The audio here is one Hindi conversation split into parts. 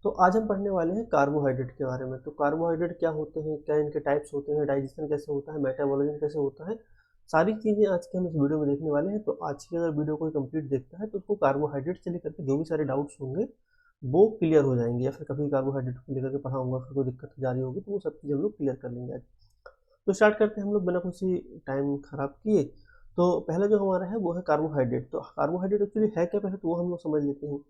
तो आज हम पढ़ने वाले हैं कार्बोहाइड्रेट के बारे में। तो कार्बोहाइड्रेट क्या होते हैं, क्या इनके टाइप्स होते हैं, डाइजेशन कैसे होता है, मेटाबॉलिज्म कैसे होता है, सारी चीज़ें आज के हम इस वीडियो में देखने वाले हैं। तो आज की अगर वीडियो कोई कंप्लीट देखता है तो उसको कार्बोहाइड्रेट से लेकर के जो भी सारे डाउट्स होंगे वो क्लियर हो जाएंगे, या फिर कभी कार्बोहाइड्रेट को लेकर के पढ़ाऊंगा फिर कोई दिक्कत जा रही होगी तो वो सब चीज़ हम लोग क्लियर कर लेंगे आज। तो स्टार्ट करते हैं हम लोग बिना किसी टाइम खराब किए। तो पहला जो हमारा है वो है कार्बोहाइड्रेट। तो कार्बोहाइड्रेट एक्चुअली है क्या, पहले तो वो हम लोग समझ लेते हैं।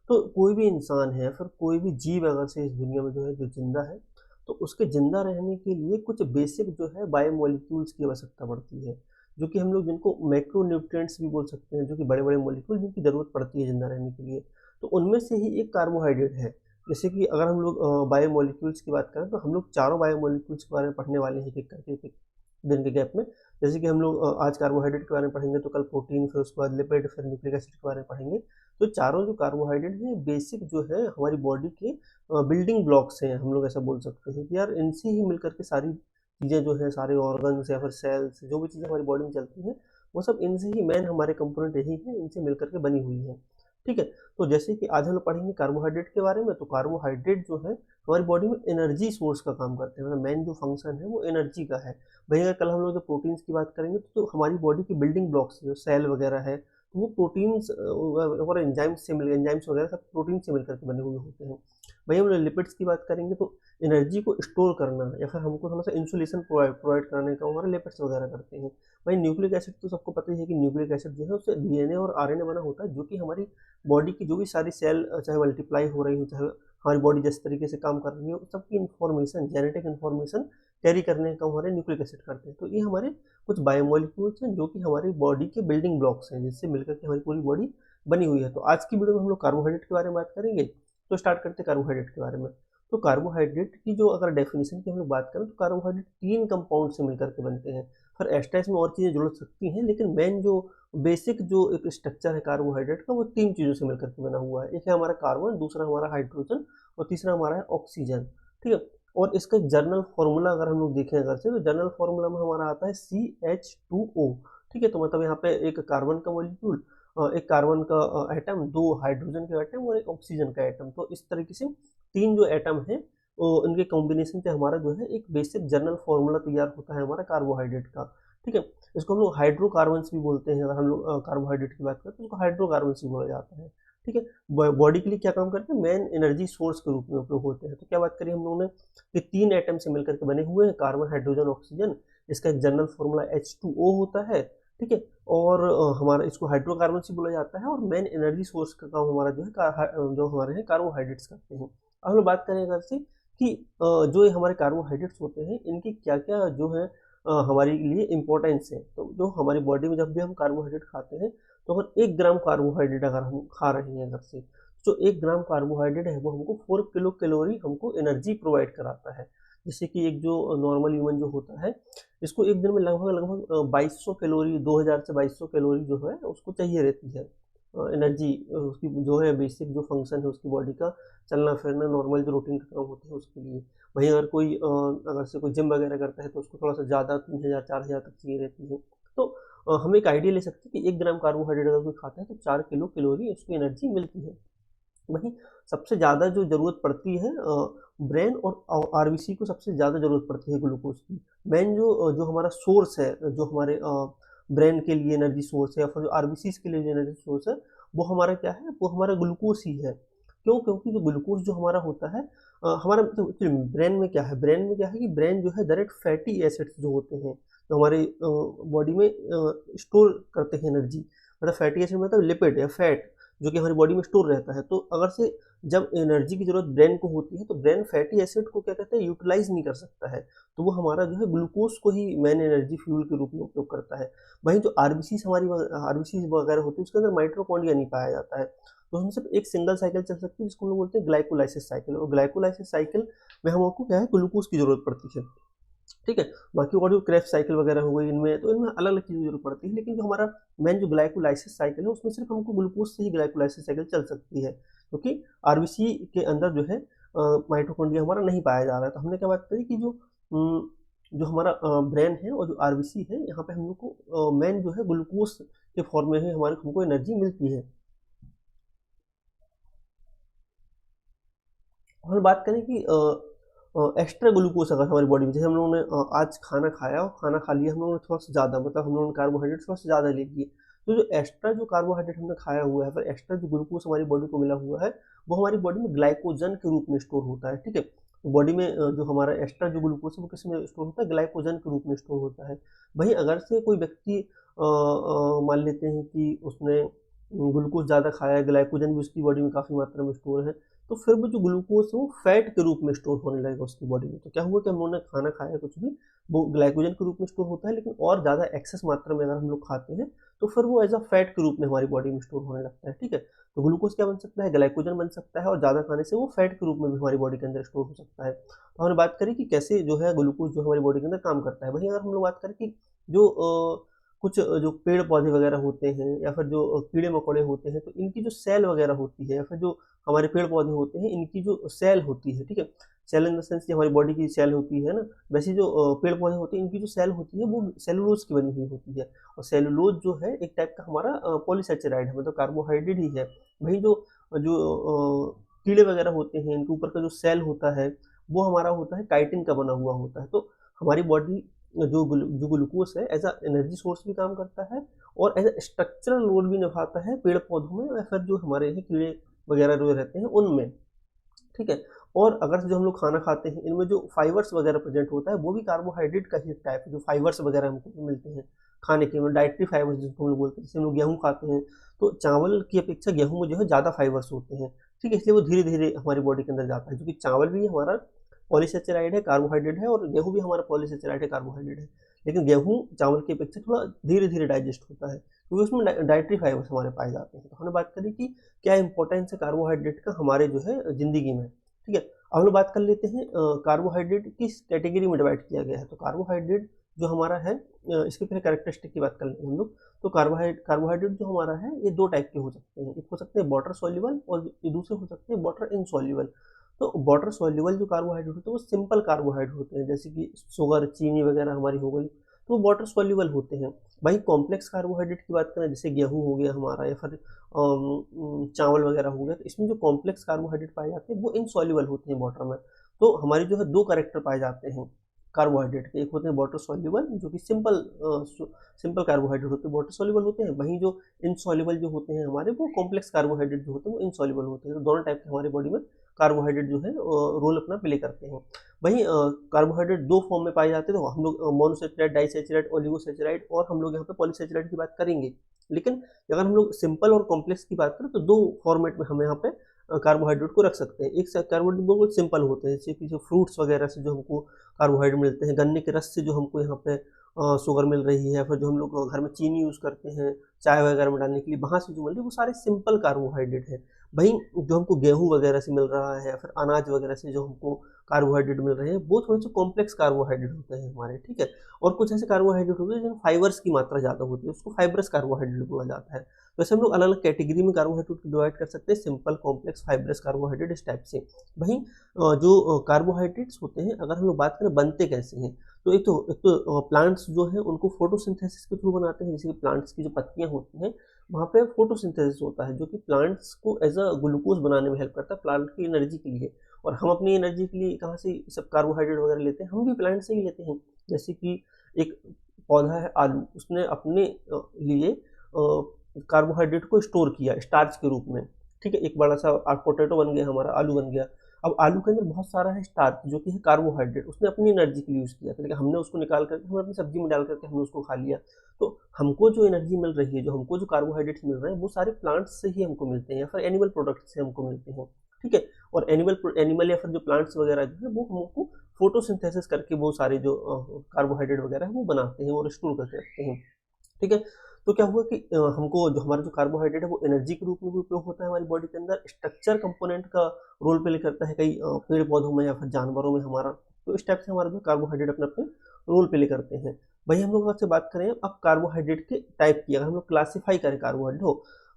तो कोई भी इंसान है, फिर कोई भी जीव अगर से इस दुनिया में जो है जो जिंदा है, तो उसके जिंदा रहने के लिए कुछ बेसिक जो है बायोमोलिक्यूल्स की आवश्यकता पड़ती है, जो कि हम लोग जिनको मैक्रो न्यूट्रिएंट्स भी बोल सकते हैं, जो कि बड़े बड़े मॉलिक्यूल जिनकी जरूरत पड़ती है जिंदा रहने के लिए। तो उनमें से ही एक कार्बोहाइड्रेट है। जैसे कि अगर हम लोग बायोमोलिक्यूल्स की बात करें तो हम लोग चारों बायोमोलिक्यूल्स के बारे में पढ़ने वाले हैं एक एक करके एक दिन के गैप में। जैसे कि हम लोग आज कार्बोहाइड्रेट के बारे में पढ़ेंगे तो कल प्रोटीन, फिर उसके बाद लिपिड, फिर न्यूक्लिक एसिड के बारे में पढ़ेंगे। तो चारों जो कार्बोहाइड्रेट हैं बेसिक जो है हमारी बॉडी के बिल्डिंग ब्लॉक्स हैं, हम लोग ऐसा बोल सकते हैं कि यार इनसे ही मिलकर के सारी चीज़ें जो है, सारे ऑर्गन्स या फिर सेल्स, जो भी चीज़ें हमारी बॉडी में चलती हैं वो सब इनसे ही, मेन हमारे कंपोनेंट यही है, इनसे मिलकर के बनी हुई है। ठीक है। तो जैसे कि आज हम लोग पढ़ेंगे कार्बोहाइड्रेट के बारे में। तो कार्बोहाइड्रेट जो है हमारी बॉडी में एनर्जी सोर्स का काम करते हैं, मतलब मेन जो फंक्शन है वो एनर्जी का है। वहीं अगर कल हम लोग जो प्रोटीन्स की बात करेंगे तो हमारी बॉडी की बिल्डिंग ब्लॉक्स जो सेल वगैरह है, तो वो प्रोटीन्स और एंजाइम्स वगैरह सब प्रोटीन से मिलकर के बने हुए होते हैं। वहीं हम लिपिड्स की बात करेंगे तो एनर्जी को स्टोर करना या फिर हमको थोड़ा सा इंसुलेशन प्रोवाइड कराने का हमारे लिपिड्स वगैरह करते हैं। वहीं न्यूक्लिक एसिड तो सबको पता ही है कि न्यूक्लिक एसिड जो है उससे डीएनए और आरएनए बना होता है, जो कि हमारी बॉडी की जो भी सारी सेल चाहे मल्टीप्लाई हो रही हो, चाहे हमारी बॉडी जिस तरीके से काम कर रही है, उस सबकी इन्फॉर्मेशन, जेनेटिक इन्फॉर्मेशन कैरी करने का हमारे न्यूक्लिक एसिड करते हैं। तो ये हमारे कुछ बायोमोलिक्यूल्स हैं जो कि हमारी बॉडी के बिल्डिंग ब्लॉक्स हैं, जिससे मिलकर के हमारी पूरी बॉडी बनी हुई है। तो आज की वीडियो में हम लोग कार्बोहाइड्रेट के बारे में बात करेंगे। तो स्टार्ट करते हैं कार्बोहाइड्रेट के बारे में। तो कार्बोहाइड्रेट की जो अगर डेफिनेशन की हम लोग बात करें तो कार्बोहाइड्रेट 3 कंपाउंड से मिलकर के बनते हैं। फिर एक्स्ट्रा इसमें और चीज़ें जुड़ सकती हैं, लेकिन मेन जो बेसिक जो एक स्ट्रक्चर है कार्बोहाइड्रेट का वो 3 चीज़ों से मिलकर के बना हुआ है। एक है हमारा कार्बन, दूसरा हमारा हाइड्रोजन और तीसरा हमारा है ऑक्सीजन। ठीक है। और इसका जर्नल फार्मूला अगर हम लोग देखें अगर से, तो जर्नल फार्मूला में हमारा आता है CH2O। ठीक है। तो मतलब यहाँ पे एक कार्बन का मॉलिक्यूल, एक कार्बन का एटम, 2 हाइड्रोजन के एटम और एक ऑक्सीजन का एटम। तो इस तरीके से 3 जो एटम है उनके कॉम्बिनेशन से हमारा जो है एक बेसिक जर्नल फार्मूला तैयार होता है हमारा कार्बोहाइड्रेट का। ठीक है। इसको हम लोग हाइड्रोकार्बन्स भी बोलते हैं। अगर हम लोग कार्बोहाइड्रेट की बात करें तो उसको हाइड्रोकार्बन्स भी बोला जाता है। ठीक है। बॉडी के लिए क्या काम करते हैं, मेन एनर्जी सोर्स के रूप में उपयोग होते हैं। तो क्या बात करिए हम लोगों ने कि 3 एटम से मिलकर के बने हुए हैं, कार्बन, हाइड्रोजन, ऑक्सीजन। इसका एक जनरल फॉर्मूला H2O होता है। ठीक है। और हमारा इसको हाइड्रोकार्बन से बोला जाता है, और मेन एनर्जी सोर्स का काम हमारा जो है जो हमारे हैं कार्बोहाइड्रेट्स करते हैं। अब हम लोग बात करें अगर से कि जो ये हमारे कार्बोहाइड्रेट्स होते हैं इनकी क्या क्या जो है हमारे लिए इम्पोर्टेंस है। तो जो हमारी बॉडी में जब भी हम कार्बोहाइड्रेट खाते हैं, तो अगर 1 ग्राम कार्बोहाइड्रेट अगर हम खा रहे हैं अगर से, जो 1 ग्राम कार्बोहाइड्रेट है वो हमको 4 किलो कैलोरी हमको एनर्जी प्रोवाइड कराता है। जैसे कि एक जो नॉर्मल ह्यूमन जो होता है, इसको एक दिन में लगभग लगभग 2200 कैलोरी, 2000 से 2200 कैलोरी जो है उसको चाहिए रहती है एनर्जी। उसकी जो है बेसिक जो फंक्शन है उसकी बॉडी का, चलना फिरना, नॉर्मल जो रूटीन का काम होता है उसके लिए। वहीं अगर कोई अगर से कोई जिम वगैरह करता है तो उसको थोड़ा सा ज़्यादा 3000 4000 तक चाहिए रहती है। तो हम एक आइडिया ले सकते हैं कि 1 ग्राम कार्बोहाइड्रेट अगर कोई खाता है तो 4 किलो कैलोरी उसको एनर्जी मिलती है। वहीं सबसे ज़्यादा जो ज़रूरत पड़ती है ब्रेन और आरबीसी को सबसे ज़्यादा ज़रूरत पड़ती है ग्लूकोज की। मेन जो हमारा सोर्स है, जो हमारे ब्रेन के लिए एनर्जी सोर्स है या फिर जो आरबीसी के लिए जो एनर्जी सोर्स है, वो हमारा क्या है, वो हमारा ग्लूकोज ही है। क्यों? क्योंकि जो ग्लूकोज जो हमारा होता है, हमारा तो ब्रेन में क्या है, ब्रेन में क्या है कि ब्रेन जो है डायरेक्ट फैटी एसिड्स जो होते हैं जो हमारे बॉडी में स्टोर करते हैं एनर्जी। मतलब फैटी एसिड मतलब लिपिड या फैट जो कि हमारी बॉडी में स्टोर रहता है। तो अगर से जब एनर्जी की जरूरत ब्रेन को होती है तो ब्रेन फैटी एसिड को क्या कहते हैं, यूटिलाइज नहीं कर सकता है। तो वो हमारा जो है ग्लूकोज को ही मेन एनर्जी फ्यूल के रूप में उपयोग करता है। वहीं जो आरबीसी हमारी आरबीसी वगैरह होती है उसके अंदर माइट्रोकॉन्ड्रिया नहीं पाया जाता है। तो हम सिर्फ एक सिंगल साइकिल चल सकती है जिसको हम लोग बोलते हैं ग्लाइकोलाइसिस साइकिल। और ग्लाइकोलाइसिस साइकिल में हमको क्या है, ग्लूकोज की जरूरत पड़ती है। ठीक है। बाकी और जो क्रेफ्ट साइकिल वगैरह हो गई, इनमें तो इनमें अलग अलग चीज़ों की जरूरत पड़ती है, लेकिन जो हमारा मेन जो ग्लाइकोलाइसिस साइकिल है उसमें सिर्फ हमको ग्लूकोज से ही ग्लाइकोलाइसिस साइकिल चल सकती है, क्योंकि आरबीसी के अंदर जो है माइटोकॉन्ड्रिया हमारा नहीं पाया जा रहा है। तो हमने क्या बात करी कि जो हमारा ब्रेन है और जो आरबीसी है, यहाँ पे हम लोग को मेन जो है ग्लूकोज के फॉर्म में ही हमारे हमको एनर्जी मिलती है। हम बात करें कि एक्स्ट्रा ग्लूकोज अगर हमारी बॉडी में, जैसे हम लोगों ने आज खाना खाया और खाना खा लिया हम लोगों ने थोड़ा सा ज़्यादा, मतलब हम लोगों ने कार्बोहाइड्रेट थोड़ा सा ज़्यादा ले लिए, तो जो एक्स्ट्रा जो कार्बोहाइड्रेट हमने खाया हुआ है, फिर एक्स्ट्रा जो ग्लूकोज हमारी बॉडी को मिला हुआ है, वो हमारी बॉडी में ग्लाइकोजन के रूप में स्टोर होता है। ठीक है, बॉडी में जो हमारा एक्स्ट्रा जो ग्लूकोज है वो किस में स्टोर होता है, ग्लाइकोजन के रूप में स्टोर होता है। वहीं अगर से कोई व्यक्ति मान लेते हैं कि उसने ग्लूकोज ज़्यादा खाया है, ग्लाइकोजन भी उसकी बॉडी में काफ़ी मात्रा में स्टोर है, तो फिर वो जो ग्लूकोज है वो फैट के रूप में स्टोर होने लगेगा उसकी बॉडी में। तो क्या हुआ कि हम लोगों ने खाना खाया कुछ भी, वो ग्लाइकोजन के रूप में स्टोर होता है, लेकिन और ज़्यादा एक्सेस मात्रा में अगर हम लोग खाते हैं तो फिर वो एज अ फैट के रूप में हमारी बॉडी में स्टोर होने लगता है। ठीक है, तो ग्लूकोज क्या बन सकता है, ग्लाइकोजन बन सकता है, और ज़्यादा खाने से वो फैट के रूप में भी हमारी बॉडी के अंदर स्टोर हो सकता है। तो हमने बात करी कि कैसे जो है ग्लूकोज जो हमारी बॉडी के अंदर काम करता है। वहीं अगर हम लोग बात करें कि जो कुछ जो पेड़ पौधे वगैरह होते हैं या फिर जो कीड़े मकोड़े होते हैं, तो इनकी जो सेल वगैरह होती है, या फिर जो हमारे पेड़ पौधे होते हैं, इनकी जो सेल होती है, ठीक है, सेल इन द सेंस कि हमारी बॉडी की सेल होती है ना, वैसे जो पेड़ पौधे होते हैं इनकी जो सेल होती है वो सेलुलोज की बनी हुई होती है। और सेलुलोज जो है एक टाइप का हमारा पॉलीसेचेराइड है, मतलब कार्बोहाइड्रेट ही है। वहीं जो जो कीड़े वगैरह होते हैं इनके ऊपर का जो सेल होता है वो हमारा होता है काइटिन का बना हुआ होता है। तो हमारी बॉडी जो ग्लूकोज है एज अ एनर्जी सोर्स भी काम करता है, और एज अ स्ट्रक्चरल रोल भी निभाता है पेड़ पौधों में, या फिर जो हमारे हैं कीड़े वगैरह जो रहते हैं उनमें। ठीक है, और अगर जो हम लोग खाना खाते हैं इनमें जो फाइबर्स वगैरह प्रेजेंट होता है वो भी कार्बोहाइड्रेट का ही टाइप है। जो फाइबर्स वगैरह हमको मिलते हैं खाने के में, डाइटरी फाइबर्स जिसको हम लोग बोलते हैं, जैसे हम लोग गेहूँ खाते हैं तो चावल की अपेक्षा गेहूँ में जो है ज़्यादा फाइबर्स होते हैं। ठीक है, इसलिए वो धीरे धीरे हमारी बॉडी के अंदर जाता है, क्योंकि चावल भी हमारा पॉलीसेचेराइड है, कार्बोहाइड्रेट है, और गेहूँ भी हमारा पॉलीसेचेराइड है, कार्बोहाइड्रेट है। लेकिन गेहूँ चावल की अपेक्षा थोड़ा धीरे धीरे डाइजेस्ट होता है, क्योंकि उसमें डाइटरी फाइबर्स हमारे पाए जाते हैं। तो हमने बात करी कि क्या इंपॉर्टेंस है कार्बोहाइड्रेट का हमारे जो है ज़िंदगी में। ठीक है, अब हम लोग बात कर लेते हैं कार्बोहाइड्रेट किस कैटेगरी में डिवाइड किया गया है। तो कार्बोहाइड्रेट जो हमारा है, इसके पहले कैरेक्टरिस्टिक की बात कर लेंगे हम लोग। तो कार्बोहाइड्रेट जो हमारा है ये दो टाइप के हो सकते हैं, एक हो सकते हैं वाटर सॉल्युबल और ये दूसरे हो सकते हैं वाटर इनसॉल्युबल। तो वाटर सॉल्युबल जो कार्बोहाइड्रेट होते हैं वो सिंपल कार्बोहाइड्रेट होते हैं, जैसे कि शुगर, चीनी वगैरह हमारी हो गई, तो वाटर सॉल्युबल होते हैं। वहीं कॉम्प्लेक्स कार्बोहाइड्रेट की बात करें, जैसे गेहूँ हो गया हमारा, या फिर चावल वगैरह हो गया, तो इसमें जो कॉम्प्लेक्स कार्बोहाइड्रेट पाए जाते हैं वो इनसॉल्युबल होते हैं वाटर में। तो हमारी जो है दो कैरेक्टर पाए जाते हैं कार्बोहाइड्रेट के, एक होते हैं वाटर सॉल्युबल जो कि सिंपल कार्बोहाइड्रेट होते हैं, वाटर सॉल्युबल होते हैं। वहीं जो इनसॉल्युबल जो होते हैं हमारे, वो कॉम्प्लेक्स कार्बोहाइड्रेट जो होते हैं वो इनसॉल्युबल होते हैं। तो दोनों टाइप के हमारी बॉडी में कार्बोहाइड्रेट जो है रोल अपना प्ले करते हैं। वहीं कार्बोहाइड्रेट दो फॉर्म में पाए जाते हैं, तो हम लोग मोनोसेचेराइड, डाइसेचेराइड, ओलिगोसेचेराइड, और हम लोग यहाँ पे पॉलीसेचेराइड की बात करेंगे। लेकिन अगर हम लोग सिंपल और कॉम्प्लेक्स की बात करें तो दो फॉर्मेट में हम यहाँ पे कार्बोहाइड्रेट को रख सकते हैं। एक कार्बोहाइड्रेट बिल्कुल सिंपल होते हैं, जैसे कि जो फ्रूट्स वगैरह से जो हमको कार्बोहाइड्रेट मिलते हैं, गन्ने के रस से जो हमको यहाँ पे शुगर मिल रही है, फिर जो हम लोग घर में चीनी यूज़ करते हैं चाय वगैरह में डालने के लिए, वहाँ से जो मिल रही है वो सारे सिंपल कार्बोहाइड्रेट है। वहीं जो हमको गेहूँ वगैरह से मिल रहा है, या फिर अनाज वगैरह से जो हमको कार्बोहाइड्रेट मिल रहे हैं, वो थोड़े से कॉम्प्लेक्स कार्बोहाइड्रेट होते हैं हमारे। ठीक है, और कुछ ऐसे कार्बोहाइड्रेट होते हैं जिनमें फाइबर्स की मात्रा ज़्यादा होती है, उसको फाइब्रस कार्बोहाइड्रेट बोला जाता है। वैसे हम लोग अलग अलग कैटेगरी में कार्बोहाइड्रेट को डिवाइड कर सकते हैं, सिंपल, कॉम्प्लेक्स, फाइब्रस कार्बोहाइड्रेट, इस टाइप से। वहीं जो कार्बोहाइड्रेट्स होते हैं, अगर हम लोग बात करें बनते कैसे हैं, तो एक तो प्लांट्स जो है उनको फोटोसिंथेसिस के थ्रू बनाते हैं। जैसे कि प्लांट्स की जो पत्तियां होती हैं वहाँ पे फोटोसिंथेसिस होता है, जो कि प्लांट्स को एज अ ग्लूकोज बनाने में हेल्प करता है प्लांट की एनर्जी के लिए। और हम अपनी एनर्जी के लिए कहाँ से सब कार्बोहाइड्रेट वगैरह लेते हैं, हम भी प्लांट से ही लेते हैं। जैसे कि एक पौधा है आलू, उसने अपने लिए कार्बोहाइड्रेट को स्टोर किया स्टार्च के रूप में। ठीक है, एक बड़ा सा पोटैटो बन गया हमारा, आलू बन गया। अब आलू के अंदर बहुत सारा है स्टार्च जो कि है कार्बोहाइड्रेट, उसने अपनी एनर्जी के लिए यूज़ किया था, लेकिन हमने उसको निकाल करके हमने अपनी सब्जी में डाल करके हमने उसको खा लिया। तो हमको जो एनर्जी मिल रही है, जो हमको जो कार्बोहाइड्रेट्स मिल रहे हैं, वो सारे प्लांट्स से ही हमको मिलते हैं, या फिर एनिमल प्रोडक्ट से हमको मिलते हैं। ठीक है, और एनिमल या फिर जो प्लांट्स वगैरह जो है वो हमको फोटोसिंथेसिस करके वो सारे जो कार्बोहाइड्रेट वगैरह है वो बनाते हैं और स्टोर करके रखते हैं। ठीक है, तो क्या हुआ कि हमको जो हमारा जो कार्बोहाइड्रेट है वो एनर्जी के रूप में भी उपयोग होता है हमारी बॉडी के अंदर, स्ट्रक्चर कंपोनेंट का रोल प्ले करता है कई पेड़ पौधों में या फिर जानवरों में हमारा। तो इस टाइप से हमारा जो कार्बोहाइड्रेट अपने अपने रोल प्ले करते हैं। वही हम लोग आपसे बात करें अब कार्बोहाइड्रेट के टाइप की, अगर हम लोग क्लासीफाई करें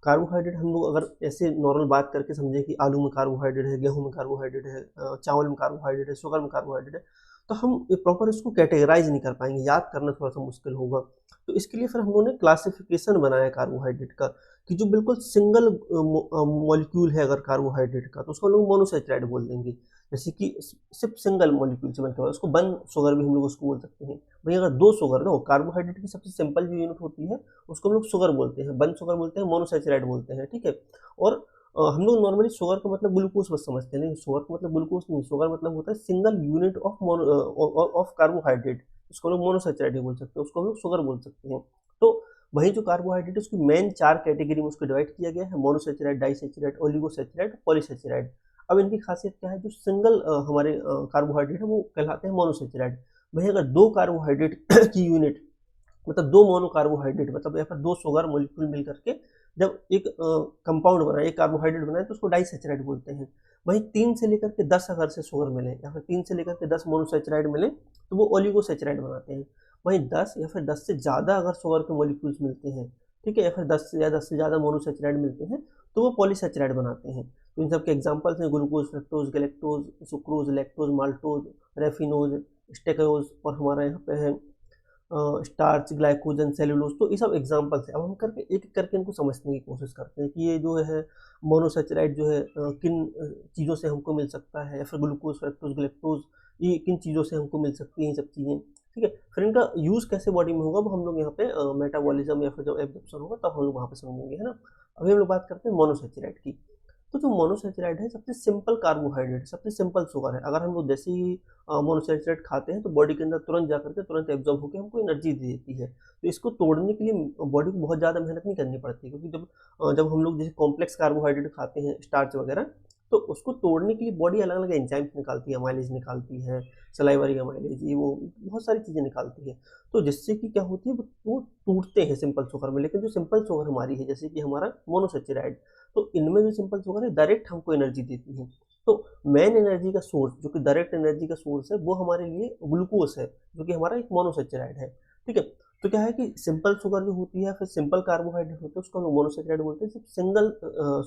कार्बोहाइड्रेट हम लोग अगर ऐसे नॉर्मल बात करके समझे कि आलू में कार्बोहाइड्रेट है, गेहूं में कार्बोहाइड्रेट है, चावल में कार्बोहाइड्रेट है, शुगर में कार्बोहाइड्रेट है, तो हम प्रॉपर इसको कैटेगराइज नहीं कर पाएंगे, याद करना थोड़ा सा मुश्किल होगा। तो इसके लिए फिर हम लोगों ने क्लासिफिकेशन बनाया कार्बोहाइड्रेट का, कि जो बिल्कुल सिंगल मॉलिक्यूल है अगर कार्बोहाइड्रेट का, तो उसको हम लोग मोनोसेचराइड बोल देंगे। जैसे कि सिर्फ सिंगल मॉलिक्यूल से बनता है, उसको वन शुगर भी हम लोग उसको बोल सकते हैं। भाई अगर दो शुगर, देखो कार्बोहाइड्रेट की सबसे सिंपल जो यूनिट होती है उसको हम लोग शुगर बोलते हैं, वन शुगर बोलते हैं, मोनोसेचराइड बोलते हैं, ठीक है। और हम लोग नॉर्मली शुगर का मतलब ग्लूकोज बस समझते हैं, लेकिन शुगर का मतलब ग्लूकोज नहीं, शुगर मतलब होता है सिंगल यूनिट ऑफ कार्बोहाइड्रेट, इसको लोग मोनोसेचराइड बोल सकते हैं, उसको हम लोग शुगर बोल सकते हैं। तो वही जो कार्बोहाइड्रेट उसकी मेन 4 कैटेगरी में उसको डिवाइड किया गया है, मोनोसेचराइड, डाइसेचराइड, ओलिगोसेचराड, पॉलीसेचराइड। अब इनकी खासियत क्या है, जो सिंगल हमारे कार्बोहाइड्रेट है वो कहलाते हैं मोनोसेचराइड। वही अगर दो कार्बोहाइड्रेट की यूनिट, मतलब दो मोनो कार्बोहाइड्रेट, मतलब यहाँ पर दो शुगर मॉलिक्यूल मिल करके जब एक कंपाउंड बनाए, एक कार्बोहाइड्रेट बनाए, तो उसको डाइसेचराइड बोलते हैं। वहीं 3 से लेकर के 10 अगर से शुगर मिले या फिर 3 से लेकर के 10 मोनोसेचराइड मिले तो वो ओलिगोसेचराइड बनाते हैं। वहीं 10 या फिर 10 से ज़्यादा अगर शुगर के मॉलिक्यूल्स मिलते हैं, ठीक है, या फिर 10 से ज़्यादा मोनोसेचराइड मिलते हैं तो वो पॉलीसेचराइड बनाते हैं। तो इन सब के एग्जाम्पल्स हैं glucose, fructose, galactose, sucrose, lactose, maltose, raffinose, stachyose, और हमारा यहाँ पे है स्टार्च, ग्लाइकोजन, सेलुलोज। तो ये सब एग्जांपल्स हैं। अब हम करके एक एक करके इनको समझने की कोशिश करते हैं कि ये जो है मोनोसेचराइड जो है किन चीज़ों से हमको मिल सकता है, या फिर ग्लूकोज, फ्रक्टोज, ग्लैक्टोज ये किन चीज़ों से हमको मिल सकती हैं, ये सब चीज़ें, ठीक है। फिर इनका यूज़ कैसे बॉडी में होगा वो हम लोग यहाँ पे मेटाबॉलिज्म या फिर जब एब्जॉर्प्शन होगा तब हम लोग वहाँ पे समझेंगे, है ना। अभी हम लोग बात करते हैं मोनोसेचराइड की। तो जो मोनोसेचराइड है सबसे सिंपल कार्बोहाइड्रेट, सबसे सिंपल शुगर है। अगर हम लोग जैसे ही मोनोसेचराइड खाते हैं तो बॉडी के अंदर तुरंत जाकर के तुरंत एब्जॉर्ब होकर हमको एनर्जी दे देती है। तो इसको तोड़ने के लिए बॉडी को बहुत ज़्यादा मेहनत नहीं करनी पड़ती, क्योंकि जब हम लोग जैसे कॉम्प्लेक्स कार्बोहाइड्रेट खाते हैं, स्टार्च वगैरह, तो उसको तोड़ने के लिए बॉडी अलग अलग एंजाइम्स निकालती है, अमाइलेज निकालती है, सलाइवरी अमाइलेज, ये वो बहुत सारी चीज़ें निकालती है। तो जिससे कि क्या होती है, वो टूटते हैं सिंपल शुगर में। लेकिन जो सिंपल शुगर हमारी है, जैसे कि हमारा मोनोसेचराइड, तो इनमें जो सिंपल शुगर है डायरेक्ट हमको एनर्जी देती है। तो मेन एनर्जी का सोर्स जो कि डायरेक्ट एनर्जी का सोर्स है वो हमारे लिए ग्लूकोज है, जो कि हमारा एक मोनोसेचराइड है, ठीक है। तो क्या है कि सिंपल शुगर जो होती है, फिर सिंपल कार्बोहाइड्रेट होते हैं, उसको हम मोनोसेचराइड बोलते हैं, सिर्फ सिंगल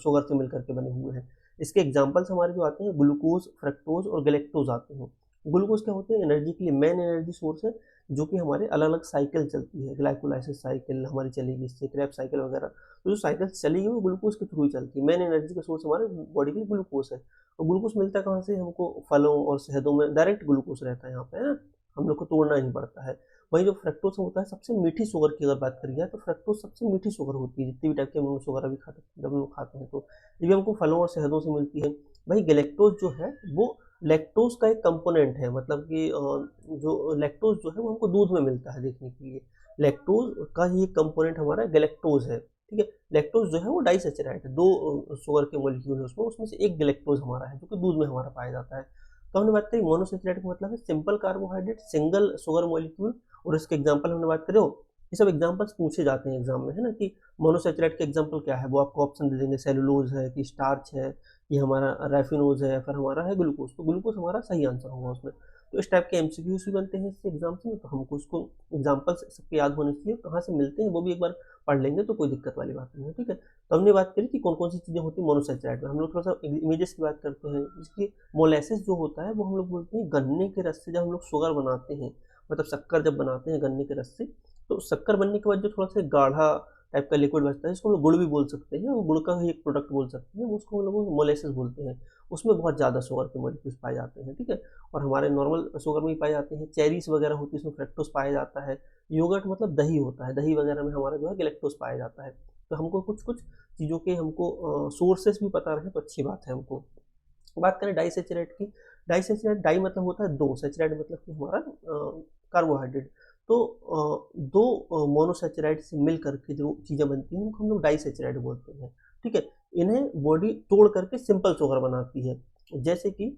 शुगर से मिलकर के बने हुए हैं। इसके एग्जाम्पल्स हमारे जो आते हैं ग्लूकोज, फ्रक्टोज और गैलेक्टोज आते हैं। ग्लूकोज क्या होते हैं, एनर्जी के लिए मेन एनर्जी सोर्स है, जो कि हमारे अलग अलग साइकिल चलती है, ग्लाइकोलाइसिस साइकिल हमारी चलेगी, इससे क्रेब साइकिल वगैरह। तो जो साइकिल चलेगी वो ग्लूकोज के थ्रू ही चलती है। मेन एनर्जी का सोर्स हमारे बॉडी के लिए ग्लूकोज है। और ग्लूकोज मिलता है कहाँ से, हमको फलों और शहदों में डायरेक्ट ग्लूकोज रहता है यहाँ पे, है ना, हम लोग को तोड़ना नहीं पड़ता है। वहीं जो फ्रक्टोज होता है, सबसे मीठी शुगर की अगर बात करी जाए तो फ्रक्टोज सबसे मीठी शुगर होती है, जितनी भी टाइप की हम लोग शुगर अभी खाते हैं, जब हम लोग खाते हैं तो ये भी हमको फलों और शहदों से मिलती है। वही गैलेक्टोज जो है वो लैक्टोज का एक कंपोनेंट है, मतलब कि जो लैक्टोज जो है वो हमको दूध में मिलता है देखने के लिए। लैक्टोज का ही एक कंपोनेंट हमारा गैलेक्टोज है, ठीक है। लैक्टोज जो है वो डाइसेचराइड है, दो शुगर के मॉलिक्यूल है उसमें, उसमें से एक गैलेक्टोज हमारा है जो कि दूध में हमारा पाया जाता है। तो हमने बात करी मोनोसेचराइड का मतलब है simple carbohydrate, single sugar molecule. और इसके एग्जाम्पल हमने बात करी, ये सब एग्जाम्पल्स पूछे जाते हैं एग्जाम में, है ना, कि मोनोसेचराइड के एग्जाम्पल क्या है, वो आपको ऑप्शन दे देंगे, सेलुलोज है कि स्टार्च है, ये हमारा रैफिनोज है, फिर हमारा है ग्लूकोज। तो ग्लूकोज हमारा सही आंसर होगा उसमें। तो इस टाइप के एमसीक्यूज भी बनते हैं इससे एग्जाम्स में, तो हमको उसको एग्जाम्पल्स सबके याद होने चाहिए, कहाँ से मिलते हैं वो भी एक बार पढ़ लेंगे तो कोई दिक्कत वाली बात नहीं है, ठीक है। तो हमने बात करी कि कौन कौन सी चीज़ें होती हैं मोनोसेचराइड में। हम लोग थोड़ा सा इमेजेस की बात करते हैं, जिसकी मोलेसिस जो होता है वो हम लोग बोलते हैं गन्ने के रस से जब हम लोग शुगर बनाते हैं, मतलब शक्कर जब बनाते हैं गन्ने के रस से, तो शक्कर बनने के बाद जो थोड़ा सा गाढ़ा टाइप का लिक्विड बचता है, जिसको हम लोग गुड़ भी बोल सकते हैं, वो गुड़ का ही एक प्रोडक्ट बोल सकते हैं, उसको हम लोग मोलेसिस बोलते हैं। उसमें बहुत ज़्यादा शुगर के मॉलिक्यूल्स पाए जाते हैं, ठीक है। और हमारे नॉर्मल शुगर में ही पाए जाते हैं, चेरीज वगैरह होती है उसमें फ्रक्टोज पाया जाता है। योगर्ट मतलब दही होता है, दही वगैरह में हमारा जो है गैलेक्टोज पाया जाता है। तो हमको कुछ कुछ चीज़ों के हमको सोर्सेस भी पता रहे तो अच्छी बात है हमको। बात करें डाइसेचरेट की, डाइसेचरेट, डाई मतलब होता है दो, सेचरेट मतलब कि हमारा कार्बोहाइड्रेट। तो दो मोनोसेचराइड से मिल करके जो चीज़ें बनती हैं उनको हम लोग डाइसेचराइड बोलते हैं, ठीक है। इन्हें बॉडी तोड़ करके सिंपल शुगर बनाती है। जैसे कि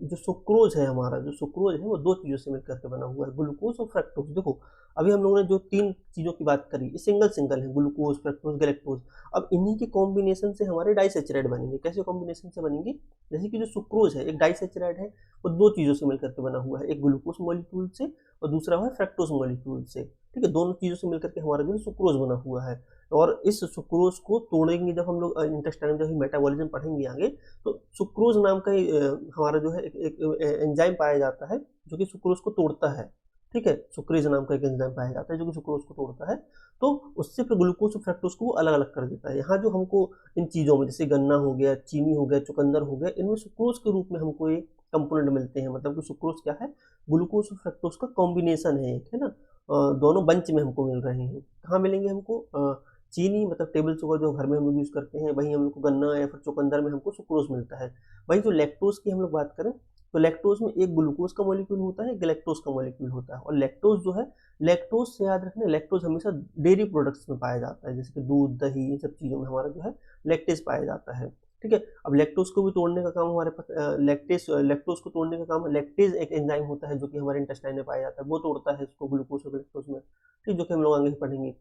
जो सुक्रोज है, हमारा जो सुक्रोज है वो दो चीज़ों से मिलकर के बना हुआ है, ग्लूकोज और फ्रक्टोज। देखो अभी हम लोगों ने जो तीन चीज़ों की बात करी, ये सिंगल सिंगल है, ग्लूकोज, फ्रक्टोज, गैलेक्टोज। अब इन्हीं के कॉम्बिनेशन से हमारे डाइसेचराइड बनेंगे। कैसे कॉम्बिनेशन से बनेंगे, जैसे कि जो सुक्रोज है एक डाइसेचराइड है, वो दो चीज़ों से मिलकर के बना हुआ है, एक ग्लूकोज मॉलिक्यूल से और दूसरा है फ्रक्टोज मॉलिक्यूल से, ठीक है। दोनों चीज़ों से मिलकर के हमारा जो है सुक्रोज बना हुआ है। और इस सुक्रोज को तोड़ेंगे जब हम लोग इंटेस्टाइन में, जब हम मेटाबॉलिज्म पढ़ेंगे आगे, तो सुक्रोज नाम का हमारा जो है एक एंजाइम पाया जाता है जो कि सुक्रोज को तोड़ता है। ठीक है, सुक्रेज नाम का एक एंजाइम पाया जाता है जो कि सुक्रोज को तोड़ता है, तो उससे फिर ग्लूकोज और फ्रक्टोज को वो अलग अलग कर देता है। यहाँ जो हमको इन चीज़ों में, जैसे गन्ना हो गया, चीनी हो गया, चुकंदर हो गया, इनमें सुक्रोज के रूप में हमको ये कंपोनेंट मिलते हैं। मतलब कि सुक्रोज क्या है, ग्लूकोज और फ्रक्टोज का कॉम्बिनेशन है एक, है ना। दोनों बंच में हमको मिल रहे हैं। कहाँ मिलेंगे हमको, चीनी मतलब टेबल शुगर जो घर में हम लोग यूज़ करते हैं, वहीं हम लोग को गन्ना या फिर चुकंदर में हमको सुक्रोज मिलता है। वहीं जो लैक्टोज की हम लोग बात करें, तो लैक्टोज में एक ग्लूकोज का मॉलिक्यूल होता है, एक लैक्टोज का मॉलिक्यूल होता है। और लैक्टोज जो है, लैक्टोज से याद रखना, लैक्टोज हमेशा डेयरी प्रोडक्ट्स में पाया जाता है, जैसे कि दूध, दही, इन सब चीज़ों में हमारा जो है लैक्टेज पाया जाता है। ठीक है, अब लैक्टोज को भी तोड़ने का काम हमारे पास लैक्टोज को तोड़ने का काम, लैक्टेज एक एंजाइम होता है जो कि हमारे इंटेस्टाइन में पाया जाता है, वो तोड़ता है इसको, ग्लूकोज और लैक्टोज में। ठीक, जो कि हम लोग आगे पढ़ेंगे।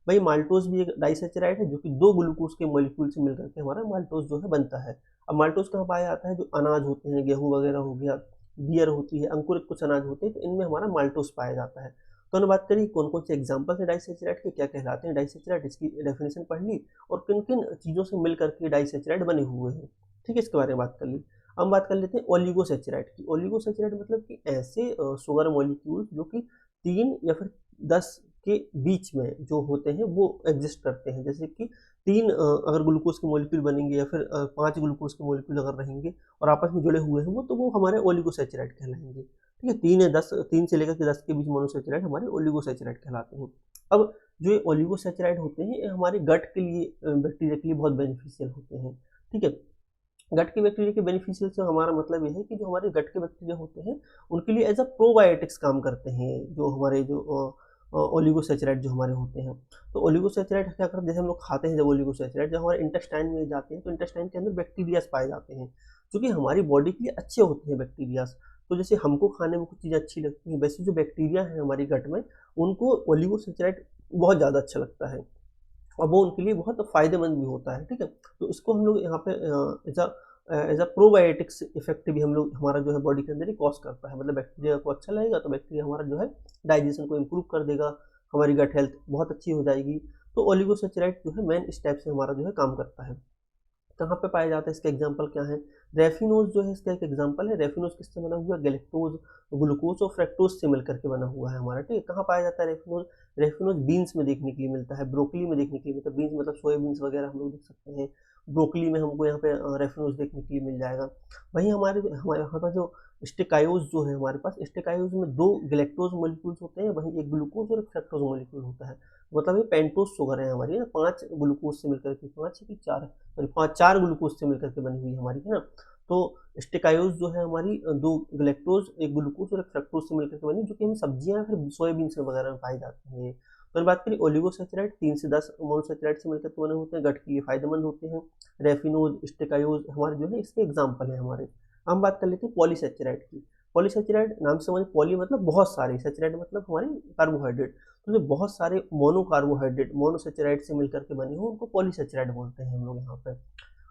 भाई माल्टोज भी एक डाइसेचराइड है जो कि दो ग्लूकोज के मॉलिक्यूल से मिलकर के हमारा माल्टोज जो है बनता है। अब माल्टोज कहाँ पाया जाता है, जो अनाज होते हैं, गेहूं वगैरह हो गया, बियर होती है, अंकुरित कुछ अनाज होते हैं, तो इनमें हमारा माल्टोज पाया जाता है। तो हमने बात करी कौन कौन से एग्जाम्पल है डाइसेचराइड के, क्या कहलाते हैं डाइसेचराइड, इसकी डेफिनेशन पढ़ ली, और किन किन चीज़ों से मिल करके डाइसेचराइड बने हुए हैं। ठीक है, इसके बारे में बात कर ली। अब बात कर लेते हैं ओलिगोसेचराइड की। ओलिगोसेचराइड मतलब कि ऐसे शुगर मॉलिक्यूल जो कि 3 या फिर 10 के बीच में जो होते हैं वो एग्जिस्ट करते हैं। जैसे कि 3 अगर ग्लूकोज के मॉलिक्यूल बनेंगे, या फिर 5 ग्लूकोज के मॉलिक्यूल अगर रहेंगे और आपस में जुड़े हुए हैं वो, तो वो हमारे ओलिगोसेचराइड कहलाएंगे। ठीक है, 3 या 10, 3 से लेकर के 10 के बीच मोनोसेचराइड हमारे ओलिगोसेचराइड कहलाते हैं। अब जो ये ओलिगोसेचराइड होते हैं, ये हमारे गट के लिए, बैक्टीरिया के लिए बहुत बेनिफिशियल होते हैं। ठीक है, गट के बैक्टीरिया के बेनिफिशियल से हमारा मतलब ये है कि जो हमारे गट के बैक्टीरिया होते हैं उनके लिए एज अ प्रोबायोटिक्स काम करते हैं, जो हमारे जो ओलिगोसेचराइड जो हमारे होते हैं। तो ओलिगोसेचराइड क्या करते हैं, जैसे हम लोग खाते हैं जब ओलिगोसेचराइड, जब हमारे इंटेस्टाइन में जाते हैं तो इंटेस्टाइन के अंदर बैक्टीरियाज पाए जाते हैं जो कि हमारी बॉडी के लिए अच्छे होते हैं बैक्टीरियाज। तो जैसे हमको खाने में कुछ चीज़ें अच्छी लगती हैं, वैसे जो बैक्टीरिया है हमारी गट में, उनको ओलिगोसेचराइड बहुत ज़्यादा अच्छा लगता है और वो उनके लिए बहुत फ़ायदेमंद भी होता है। ठीक है, तो इसको हम लोग यहाँ पे एज अ प्रोबायोटिक्स इफेक्ट भी हम लोग, हमारा जो है बॉडी के अंदर ही कॉज करता है। मतलब बैक्टीरिया को अच्छा लगेगा तो बैक्टीरिया हमारा जो है डाइजेशन को इम्प्रूव कर देगा, हमारी गट हेल्थ बहुत अच्छी हो जाएगी। तो ओलिगोसेचराइड जो है मेन इस टाइप से हमारा जो है काम करता है। कहाँ पे पाया जाता है, इसके एग्जाम्पल क्या है, रेफिनोज जो है इसका एक एग्जाम्पल है। रेफिनोज किससे बना हुआ है, गैलेक्टोज, ग्लूकोज और फ्रक्टोज से मिलकर के बना हुआ है हमारा। ठीक है, कहाँ पाया जाता है रेफिनोज, रेफिनोज बीन्स में देखने के लिए मिलता है, ब्रोकली में देखने के लिए मिलता है। बीन्स मतलब सोयाबीन्स वगैरह हम लोग देख सकते हैं, ब्रोकली में हमको यहाँ पे रेफिनोज देखने के लिए मिल जाएगा। वहीं हमारे हमारे यहाँ पर जो स्टेकायोज जो है, हमारे पास स्टेकायोज में 2 गैलेक्टोज मॉलिक्यूल्स होते हैं, वहीं एक ग्लूकोज और एक फ्रक्टोज मॉलिक्यूल होता है। मतलब ये पेंटोज शुगर है हमारी ना, 5 ग्लूकोज से मिलकर के, 5 की 4, सॉरी 4 ग्लूकोज से मिलकर के बनी हुई हमारी, है ना। तो स्टेकायोज जो है हमारी 2 गैलेक्टोज, एक ग्लूकोज और एक फ्रक्टोज से मिलकर के बनी, जो कि हम सब्जियां फिर सोयाबीन से वगैरह में पाई जाती हैं। तो बात करें ओलिगोसेचराइड, 3 से 10 मोनोसेचराइड से मिलकर के बने होते हैं, गट के लिए फायदेमंद होते हैं। रेफिनोज, स्टेकायोज हमारे जो है इसके एग्जाम्पल है हमारे। हम बात कर लेते हैं पॉलीसेचराइड की। पॉलीसेचराइड नाम से समझ, पॉली मतलब बहुत सारे, सेचराइड मतलब हमारे कार्बोहाइड्रेट, तो जो बहुत सारे मोनो कार्बोहाइड्रेट मोनोसेचराइड से मिलकर के बने हो उनको पॉलीसेचराइड बोलते हैं हम लोग यहाँ पे।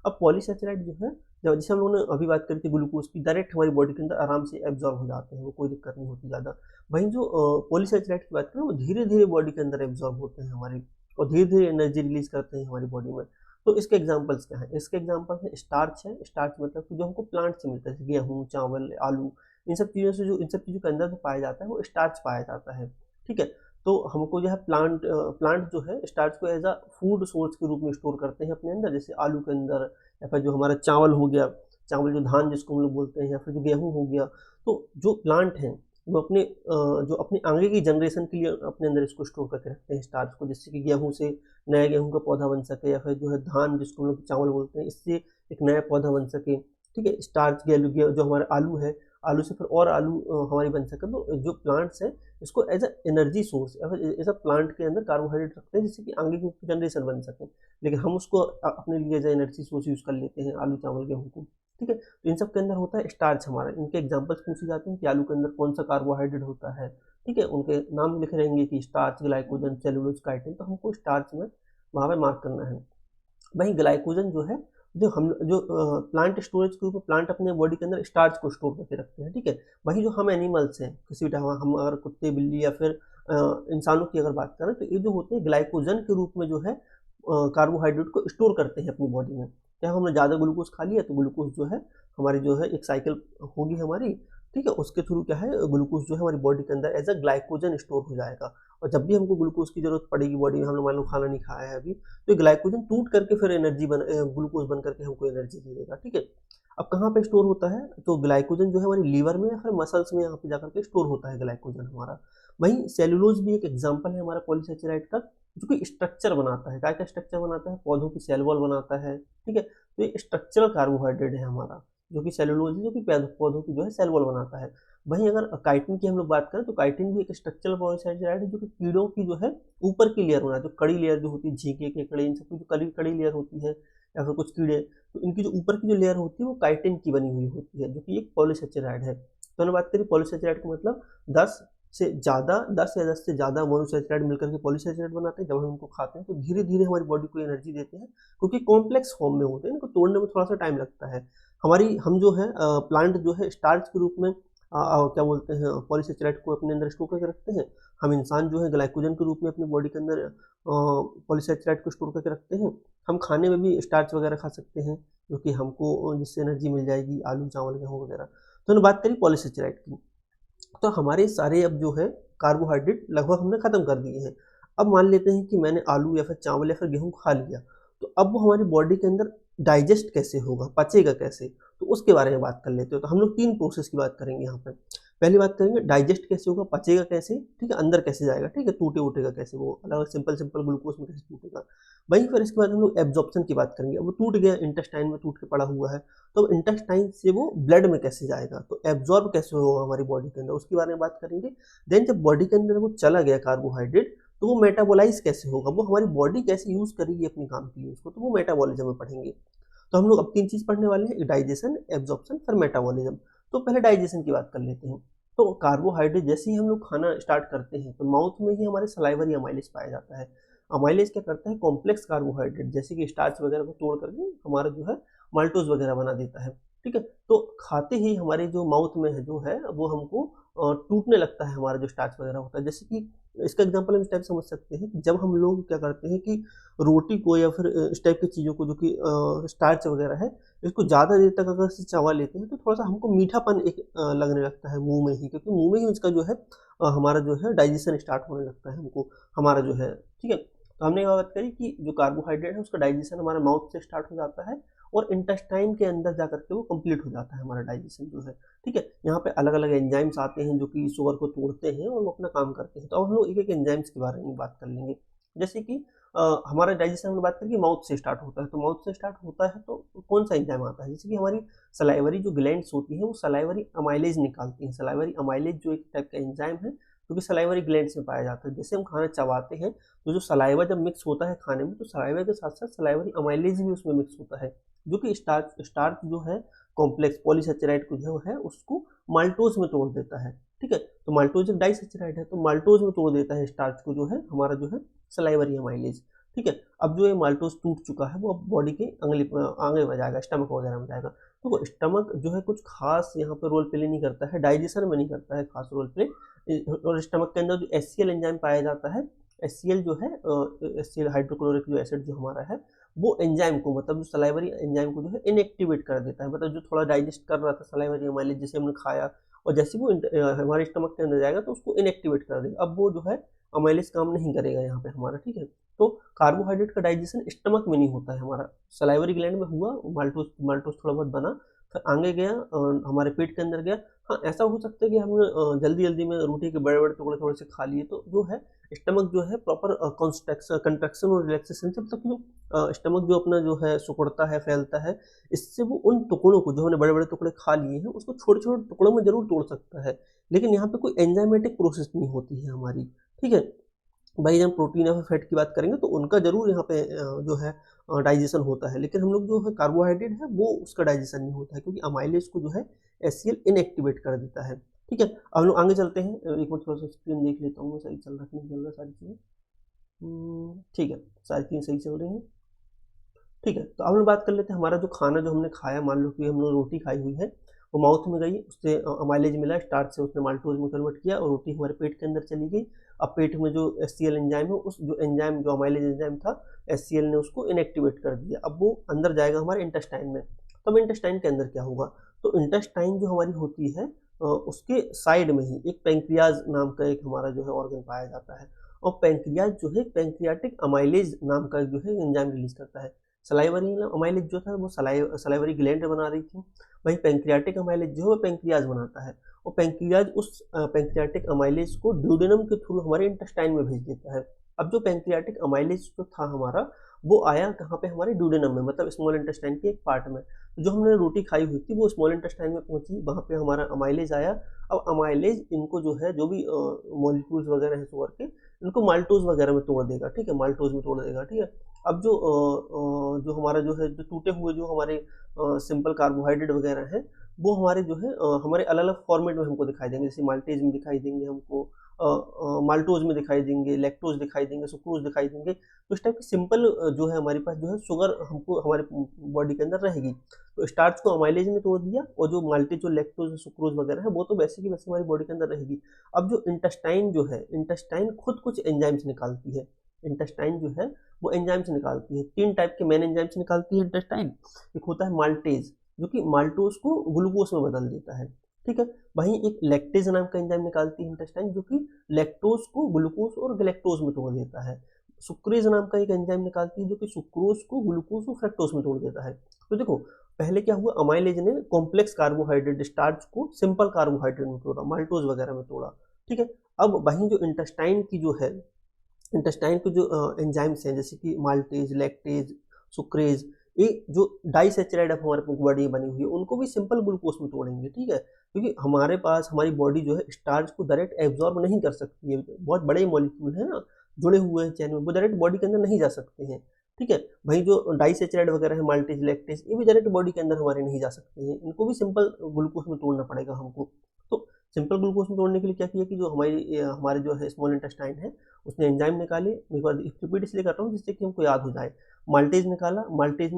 अब पॉलीसेचराइड जो है, जैसे हम लोगों ने अभी बात करी थी ग्लूकोज की, डायरेक्ट हमारी बॉडी के अंदर आराम से एब्जॉर्ब हो जाते हैं, वो कोई दिक्कत नहीं होती ज़्यादा। वहीं जो पॉलीसेचराइड की बात करें, वो धीरे धीरे बॉडी के अंदर एब्जॉर्ब होते हैं हमारी, और धीरे धीरे एनर्जी रिलीज करते हैं हमारी बॉडी में। तो इसके एग्जाम्पल्स क्या है, इसके एग्जाम्पल्स में स्टार्च है। स्टार्च मतलब कि जो हमको प्लांट से मिलता है, जैसे गेहूँ, चावल, आलू, इन सब चीज़ों से, जो इन सब चीज़ों के अंदर जो पाया जाता है वो स्टार्च पाया जाता है। ठीक है, तो हमको जो है प्लांट जो है स्टार्च को एज अ फूड सोर्स के रूप में स्टोर करते हैं अपने अंदर, जैसे आलू के अंदर, या फिर जो हमारा चावल हो गया, चावल जो धान जिसको हम लोग बोलते हैं, या फिर जो गेहूँ हो गया। तो जो प्लांट हैं वो जो अपने आगे की जनरेशन के लिए अपने अंदर इसको स्टोर करके रखते हैं स्टार्च को, जिससे कि गेहूँ से नया गेहूँ का पौधा बन सके, या फिर जो है धान जिसको हम लोग चावल बोलते हैं, इससे एक नया पौधा बन सके। ठीक है, स्टार्च जो हमारा आलू है, आलू से फिर और आलू हमारी बन सके। तो जो प्लांट्स हैं इसको एज अ एनर्जी सोर्स, या फिर एज अ प्लांट के अंदर कार्बोहाइड्रेट रखते हैं, जिससे कि आगे की जनरेशन बन सके। लेकिन हम उसको अपने लिए as a energy source use कर लेते हैं, आलू, चावल, गेहूँ को। ठीक है, तो इन सब के अंदर होता है स्टार्च हमारा। इनके एग्जाम्पल्स पूछे जाते हैं कि आलू के अंदर कौन सा कार्बोहाइड्रेट होता है। ठीक है, उनके नाम लिखे रहेंगे कि स्टार्च, ग्लाइकोजन, सेलुलोज, काइटिन, तो हमको स्टार्च में वहाँ पे मार्क करना है। वहीं ग्लाइकोजन जो है, जो प्लांट स्टोरेज के रूप में प्लांट अपने बॉडी के अंदर स्टार्च को स्टोर करके रखते हैं। ठीक है, वहीं जो हम एनिमल्स हैं, किसी भी हम अगर कुत्ते, बिल्ली या फिर इंसानों की अगर बात करें, तो ये जो होते हैं ग्लाइकोजन के रूप में जो है कार्बोहाइड्रेट को स्टोर करते हैं अपनी बॉडी में। क्या हमने ज़्यादा ग्लूकोज खा लिया तो ग्लूकोज जो है हमारी जो है एक साइकिल होगी हमारी, ठीक है, उसके थ्रू क्या है ग्लूकोज जो है हमारी बॉडी के अंदर एज अ ग्लाइकोजन स्टोर हो जाएगा। और जब भी हमको ग्लूकोज की जरूरत पड़ेगी बॉडी में, हम लोग मान लो खाना नहीं खाया है अभी, तो ये ग्लाइकोजन टूट करके फिर एनर्जी बन ग्लूकोज बन करके हमको एनर्जी दे देगा, ठीक है। अब कहाँ पे स्टोर होता है, तो ग्लाइकोजन जो है हमारी लीवर में या फिर मसल्स में यहाँ पे जाकर के स्टोर होता है ग्लाइकोजन हमारा। वहीं सेलुलोज भी एक एग्जाम्पल है हमारा पॉलीसेचेराइड का, जो कि स्ट्रक्चर बनाता है। क्या क्या स्ट्रक्चर बनाता है, पौधों की सेल वॉल बनाता है, ठीक है। तो ये स्ट्रक्चरल कार्बोहाइड्रेट है हमारा, जो कि सेलुलोज है, जो कि पौधों की जो है सेल वॉल बनाता है। वहीं अगर काइटिन की हम लोग बात करें तो काइटिन भी एक स्ट्रक्चरल पॉलीसेचेराइड है, जो कि कीड़ों की जो है ऊपर की लेयर बनाता है, जो कड़ी लेयर जो होती है, झींगे के कड़ी, इन सबकी जो कड़ी कड़ी लेयर होती है या फिर कुछ कीड़े, तो इनकी जो ऊपर की जो लेयर होती है वो काइटिन की बनी हुई होती है, जो कि एक पॉलीसेचेराइड है। तो हमने बात करी पॉलीसेचेराइड का मतलब 10 से ज़्यादा 10 या 10 से ज़्यादा मोनोसेचेराइड मिलकर के पॉलीसेचेराइड बनाते हैं। जब हम उनको खाते हैं तो धीरे धीरे हमारी बॉडी को एनर्जी देते हैं, क्योंकि कॉम्प्लेक्स फॉर्म में होते हैं, इनको तोड़ने में थोड़ा सा टाइम लगता है। हम जो है प्लांट जो है स्टार्च के रूप में क्या बोलते हैं पॉलीसेचेराइड को अपने अंदर स्टोर करके रखते हैं। हम इंसान जो है ग्लाइकोजन के रूप में अपनी बॉडी के अंदर पॉलीसेचेराइड को स्टोर करके रखते हैं। हम खाने में भी स्टार्च वगैरह खा सकते हैं, जो कि हमको जिससे एनर्जी मिल जाएगी, आलू चावल गेहूँ वगैरह। तो हमने बात करी पॉलीसेचेराइड की। तो हमारे सारे अब जो है कार्बोहाइड्रेट लगभग हमने ख़त्म कर दिए हैं। अब मान लेते हैं कि मैंने आलू या फिर चावल या फिर गेहूँ खा लिया, तो अब वो हमारी बॉडी के अंदर डाइजेस्ट कैसे होगा, पचेगा कैसे, तो उसके बारे में बात कर लेते हो। तो हम लोग 3 प्रोसेस की बात करेंगे यहाँ पे। पहली बात करेंगे डाइजेस्ट कैसे होगा, पचेगा कैसे, ठीक है, अंदर कैसे जाएगा, ठीक है, टूटेगा कैसे, वो अलग सिंपल सिंपल ग्लूकोज में कैसे टूटेगा। वहीं फिर इसके बाद हम लोग एब्जॉर्प्शन की बात करेंगे। अब वो टूट गया, इंटेस्टाइन में टूट के पड़ा हुआ है, तो अब इंटेस्टाइन से वो ब्लड में कैसे जाएगा, तो एब्जॉर्ब कैसे होगा हमारी बॉडी के अंदर, उसके बारे में बात करेंगे। देन जब बॉडी के अंदर वो चला गया कार्बोहाइड्रेट, तो वो मेटाबोलाइज कैसे होगा, वो हमारी बॉडी कैसे यूज करेगी अपने काम के लिए उसको, तो वो मेटाबॉलिज्म में पढ़ेंगे। तो हम लोग अब 3 चीज पढ़ने वाले हैं, डाइजेशन, एब्जॉर्प्शन, फिर मेटाबॉलिज्म। तो पहले डाइजेशन की बात कर लेते हैं। तो कार्बोहाइड्रेट जैसे ही हम लोग खाना स्टार्ट करते हैं तो माउथ में ही हमारे सलाइवरी अमाइलेज पाया जाता है। अमाइलेज क्या करता है, कॉम्प्लेक्स कार्बोहाइड्रेट जैसे कि स्टार्च वगैरह को तोड़ करके हमारा जो है माल्टोज वगैरह बना देता है, ठीक है। तो खाते ही हमारे जो माउथ में है जो है वो हमको टूटने लगता है हमारा जो स्टार्च वगैरह होता है। जैसे कि इसका एग्जांपल हम इस टाइप समझ सकते हैं कि जब हम लोग क्या करते हैं कि रोटी को या फिर इस टाइप की चीज़ों को जो कि स्टार्च वगैरह है, इसको ज़्यादा देर तक अगर से चबा लेते हैं तो थोड़ा सा हमको मीठापन एक लगने लगता है मुंह में ही, क्योंकि मुंह में ही इसका जो है हमारा जो है डाइजेशन स्टार्ट होने लगता है हमको, हमारा जो है, ठीक है। तो हमने ये बात करी कि जो कार्बोहाइड्रेट है उसका डाइजेशन हमारा माउथ से स्टार्ट हो जाता है और इंटेस्टाइन के अंदर जाकर के वो कंप्लीट हो जाता है हमारा डाइजेशन जो है, ठीक है। यहाँ पे अलग अलग एंजाइम्स आते हैं जो कि शुगर को तोड़ते हैं और वो अपना काम करते हैं। तो अब हम लोग एक एक एंजाइम्स के बारे में बात कर लेंगे। जैसे कि हमारा डाइजेशन हमने बात करी माउथ से स्टार्ट होता है, तो माउथ से स्टार्ट होता है तो कौन सा एंजाइम आता है, जैसे कि हमारी सलाइवरी जो ग्लैंड्स होती हैं वो सलाइवरी अमाइलेज निकालती हैं। सलाइवरी अमाइलेज जो एक टाइप का एंजाइम है जो कि सलाइवरी ग्लैंड्स में पाया जाता है। जैसे हम खाना चबाते हैं तो जो सलाइवा जब मिक्स होता है खाने में, तो सलाइवा के साथ साथ सलाइवरी अमाइलेज भी उसमें मिक्स होता है, जो कि स्टार्च जो है कॉम्प्लेक्स पॉलीसेचेराइड को जो है उसको माल्टोज में तोड़ देता है, ठीक है। तो माल्टोज एक डाइसेचेराइड है, तो माल्टोज में तोड़ देता है स्टार्च को जो है हमारा जो है सलाइवरी अमाइलेज, ठीक है। अब जो ये माल्टोज टूट चुका है वो अब बॉडी के आगे में जाएगा, स्टमक वगैरह में जाएगा। तो वो स्टमक जो है कुछ खास यहाँ पर रोल प्ले नहीं करता है, डाइजेशन में नहीं करता है खास रोल प्ले। और स्टमक के अंदर जो HCl एंजाइम पाया जाता है, HCl जो है HCl हाइड्रोक्लोरिक जो एसिड जो हमारा है, वो एंजाइम को मतलब जो सलाइवरी एंजाइम को जो है इनएक्टिवेट कर देता है। मतलब जो थोड़ा डाइजेस्ट कर रहा था सलाइवरी अमाइलेज जैसे हमने खाया, और जैसे वो हमारे स्टमक के अंदर जाएगा तो उसको इनएक्टिवेट कर देगा। अब वो जो है अमाइलेज काम नहीं करेगा यहाँ पे हमारा, ठीक है। तो कार्बोहाइड्रेट का डाइजेशन स्टमक में नहीं होता है हमारा, सलाइवरी ग्लैंड में हुआ, माल्टोज माल्टोज थोड़ा बहुत बना, फिर आगे गया हमारे पेट के अंदर गया। हाँ, ऐसा हो सकता है कि हमने जल्दी जल्दी में रोटी के बड़े बड़े टुकड़े थोड़े से खा लिए, तो जो है स्टमक जो है प्रॉपर कंट्रैक्शन और रिलैक्सेशन से, मतलब जो स्टमक जो अपना जो है सिकुड़ता है, फैलता है, इससे वो उन टुकड़ों को जो हमने बड़े बड़े टुकड़े खा लिए हैं उसको छोटे छोटे टुकड़ों में जरूर तोड़ सकता है, लेकिन यहाँ पे कोई एंजाइमेटिक प्रोसेस नहीं होती है हमारी, ठीक है। भाई जब प्रोटीन या फिर फैट की बात करेंगे तो उनका जरूर यहाँ पे जो है डाइजेशन होता है, लेकिन हम लोग जो है कार्बोहाइड्रेट है वो उसका डाइजेशन नहीं होता है, क्योंकि अमाइलेज को जो है HCl इनएक्टिवेट कर देता है, ठीक है। अब हम लोग आगे चलते हैं, एक मिनट थोड़ा सा स्क्रीन देख लेता हूँ मैं, सही चल रहा है नहीं चल रहा सारी चीज़ें, ठीक है, सारी चीज़ें सही चल रही हैं, ठीक है। तो अब हम लोग बात कर लेते हैं हमारा जो खाना जो हमने खाया, मान लो कि हम लोग रोटी खाई हुई है, वो माउथ में गई, उससे अमाइलेज मिला, स्टार्च से उसने माल्टोज में कन्वर्ट किया और रोटी हमारे पेट के अंदर चली गई। अब पेट में जो HCl एंजाइम है, उस जो एंजाइम जो अमाइलेज एंजाइम था, HCl ने उसको इनएक्टिवेट कर दिया। अब वो अंदर जाएगा हमारे इंटेस्टाइन में। तो अब इंटेस्टाइन के अंदर क्या होगा, तो इंटेस्टाइन जो हमारी होती है उसके साइड में ही एक पैंक्रियाज नाम का एक हमारा जो है ऑर्गन पाया जाता है। और पैंक्रियाज जो है पैंक्रियाटिक अमाइलेज नाम का जो है एंजाइम रिलीज करता है। सलाइवरी अमाइलेज जो था वो सलाइवरी ग्लैंड बना रही थी, वही पैंक्रियाटिक अमाइलेज जो है वो पैंक्रियाज बनाता है। और पैंक्रियाज उस पैंक्रियाटिक अमाइलेज को ड्यूडेनम के थ्रू हमारे इंटेस्टाइन में भेज देता है। अब जो पैंक्रियाटिक अमाइलेज जो था हमारा, वो आया कहाँ पे, हमारे ड्यूडेनम में, मतलब स्मॉल इंटेस्टाइन के एक पार्ट में। जो हमने रोटी खाई हुई थी वो स्मॉल इंटेस्टाइन में पहुंची, वहाँ पे हमारा अमाइलेज आया। अब अमाइलेज इनको जो है, जो भी मॉलिक्यूल्स वगैरह है शुगर के, इनको माल्टोज वगैरह में तोड़ देगा, ठीक है, माल्टोज में तोड़ देगा, ठीक है। अब जो हमारा जो है, जो टूटे हुए जो हमारे सिंपल कार्बोहाइड्रेट वगैरह हैं, वो हमारे जो है हमारे अलग अलग फॉर्मेट में हमको दिखाई देंगे। जैसे माल्टेज में दिखाई देंगे हमको, माल्टोज में दिखाई देंगे, लैक्टोज दिखाई देंगे, सुक्रोज दिखाई देंगे। तो इस टाइप की सिंपल जो है हमारे पास जो है शुगर हमको हमारे बॉडी के अंदर रहेगी। तो स्टार्च को अमाइलेज ने तोड़ दिया, और जो माल्टेज, जो लैक्टोज, सुक्रोज वगैरह है, वो तो वैसे की वैसे हमारी बॉडी के अंदर रहेगी। अब जो इंटेस्टाइन जो है, इंटेस्टाइन खुद कुछ एंजाइम्स निकालती है। इंटेस्टाइन जो है वो एंजाइम्स निकालती है, 3 टाइप के मेन एंजाइम्स निकालती है इंटेस्टाइन। एक होता है माल्टेज, जो कि माल्टोज को ग्लूकोज में बदल देता है, ठीक है। वहीं एक लैक्टेज नाम का एंजाइम निकालती है इंटेस्टाइन, जो कि लैक्टोज को ग्लूकोज और गैलेक्टोज में तोड़ देता है। सुक्रेज नाम का एक एंजाइम निकालती है, जो कि सुक्रोज को ग्लूकोज और फ्रक्टोज में तोड़ देता है। तो देखो, पहले क्या हुआ, अमाइलेज ने कॉम्प्लेक्स कार्बोहाइड्रेट स्टार्च को सिंपल कार्बोहाइड्रेट में तोड़ा, माल्टोज वगैरह में तोड़ा, ठीक है। अब वहीं जो इंटेस्टाइन की जो है, इंटेस्टाइन के जो एंजाइम्स हैं, जैसे कि माल्टेज, लैक्टेज, सुक्रेज, ये जो डाइसेचराइड अब हमारे बॉडी में बनी हुई है, उनको भी सिंपल ग्लूकोज में तोड़ेंगे, ठीक है। क्योंकि हमारे पास हमारी बॉडी जो है स्टार्च को डायरेक्ट एब्जॉर्ब नहीं कर सकती है, बहुत बड़े मॉलिक्यूल है ना, जुड़े हुए हैं चैन में, वो डायरेक्ट बॉडी के अंदर नहीं जा सकते हैं, ठीक है। वहीं जो डाइसेचराइड वगैरह है, माल्टेज, लैक्टेज, ये भी डायरेक्ट बॉडी के अंदर हमारे नहीं जा सकते हैं, इनको भी सिंपल ग्लूकोज में तोड़ना पड़ेगा हमको। तो सिंपल ग्लूकोज में तोड़ने के लिए क्या किया कि जो हमारे जो है स्मॉल इंटेस्टाइन है, उसने एंजाइम निकाले। एक बार रिपीट इसलिए कर रहा हूँ जिससे कि हमको याद हो जाए। माल्टेज निकाला, माल्टेज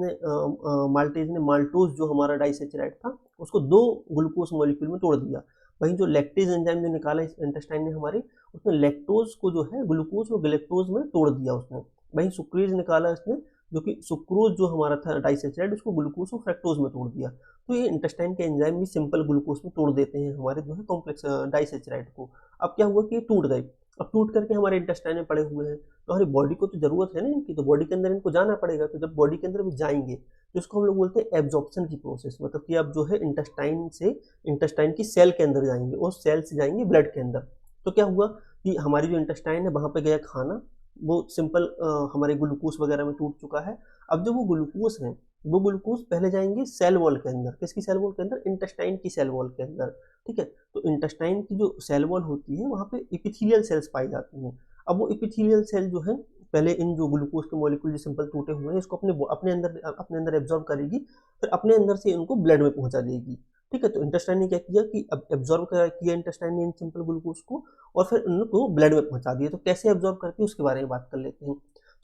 ने माल्टोज जो हमारा डाइसेचराइड था, उसको 2 ग्लूकोज मॉलिक्यूल में तोड़ दिया। वहीं जो लैक्टेज एंजाइम जो निकाला इस इंटेस्टाइन ने हमारे, उसने लैक्टोज को जो है ग्लूकोज और गैलेक्टोज में तोड़ दिया उसने। वहीं सुक्रेज निकाला इसने, जो कि सुक्रोज जो हमारा था डाइसेचराइड, उसको ग्लूकोज और फ्रक्टोज में तोड़ दिया। तो ये इंटेस्टाइन के एंजाइम भी सिंपल ग्लूकोज में तोड़ देते हैं हमारे जो है कॉम्प्लेक्स डाइसेचराइड को। अब क्या हुआ कि ये टूट गए, अब टूट करके हमारे इंटेस्टाइन में पड़े हुए हैं। तो हमारी बॉडी को तो जरूरत है ना इनकी, तो बॉडी के अंदर इनको जाना पड़ेगा। तो जब बॉडी के अंदर भी जाएंगे, तो इसको हम लोग बोलते हैं एब्जॉर्प्शन की प्रोसेस। मतलब कि अब जो है इंटेस्टाइन से, इंटेस्टाइन की सेल के अंदर जाएंगे, और सेल से जाएंगे ब्लड के अंदर। तो क्या हुआ कि हमारी जो इंटेस्टाइन है, वहाँ पे गया खाना, वो सिंपल हमारे ग्लूकोज वगैरह में टूट चुका है। अब जो वो ग्लूकोज है, वो ग्लूकोज पहले जाएंगे सेल वॉल के अंदर। किसकी सेल वॉल के अंदर? इंटेस्टाइन की सेल वॉल के अंदर, ठीक है। तो इंटेस्टाइन की जो सेल वॉल होती है, वहाँ पे इपिथेलियल सेल्स पाई जाती हैं। अब वो इपिथेलियल सेल जो है, पहले इन जो ग्लूकोज के मॉलिक्यूल जो सिंपल टूटे हुए हैं, इसको अपने अंदर एब्जॉर्ब करेगी, फिर अपने अंदर से इनको ब्लड में पहुंचा देगी, ठीक है। तो इंटेस्टाइन ने क्या किया कि अब एब्जॉर्ब किया इंटेस्टाइन ने इन सिंपल ग्लूकोज को, और फिर उनको ब्लड में पहुंचा दिया। तो कैसे एब्जॉर्ब करती है उसके बारे में बात कर लेते हैं।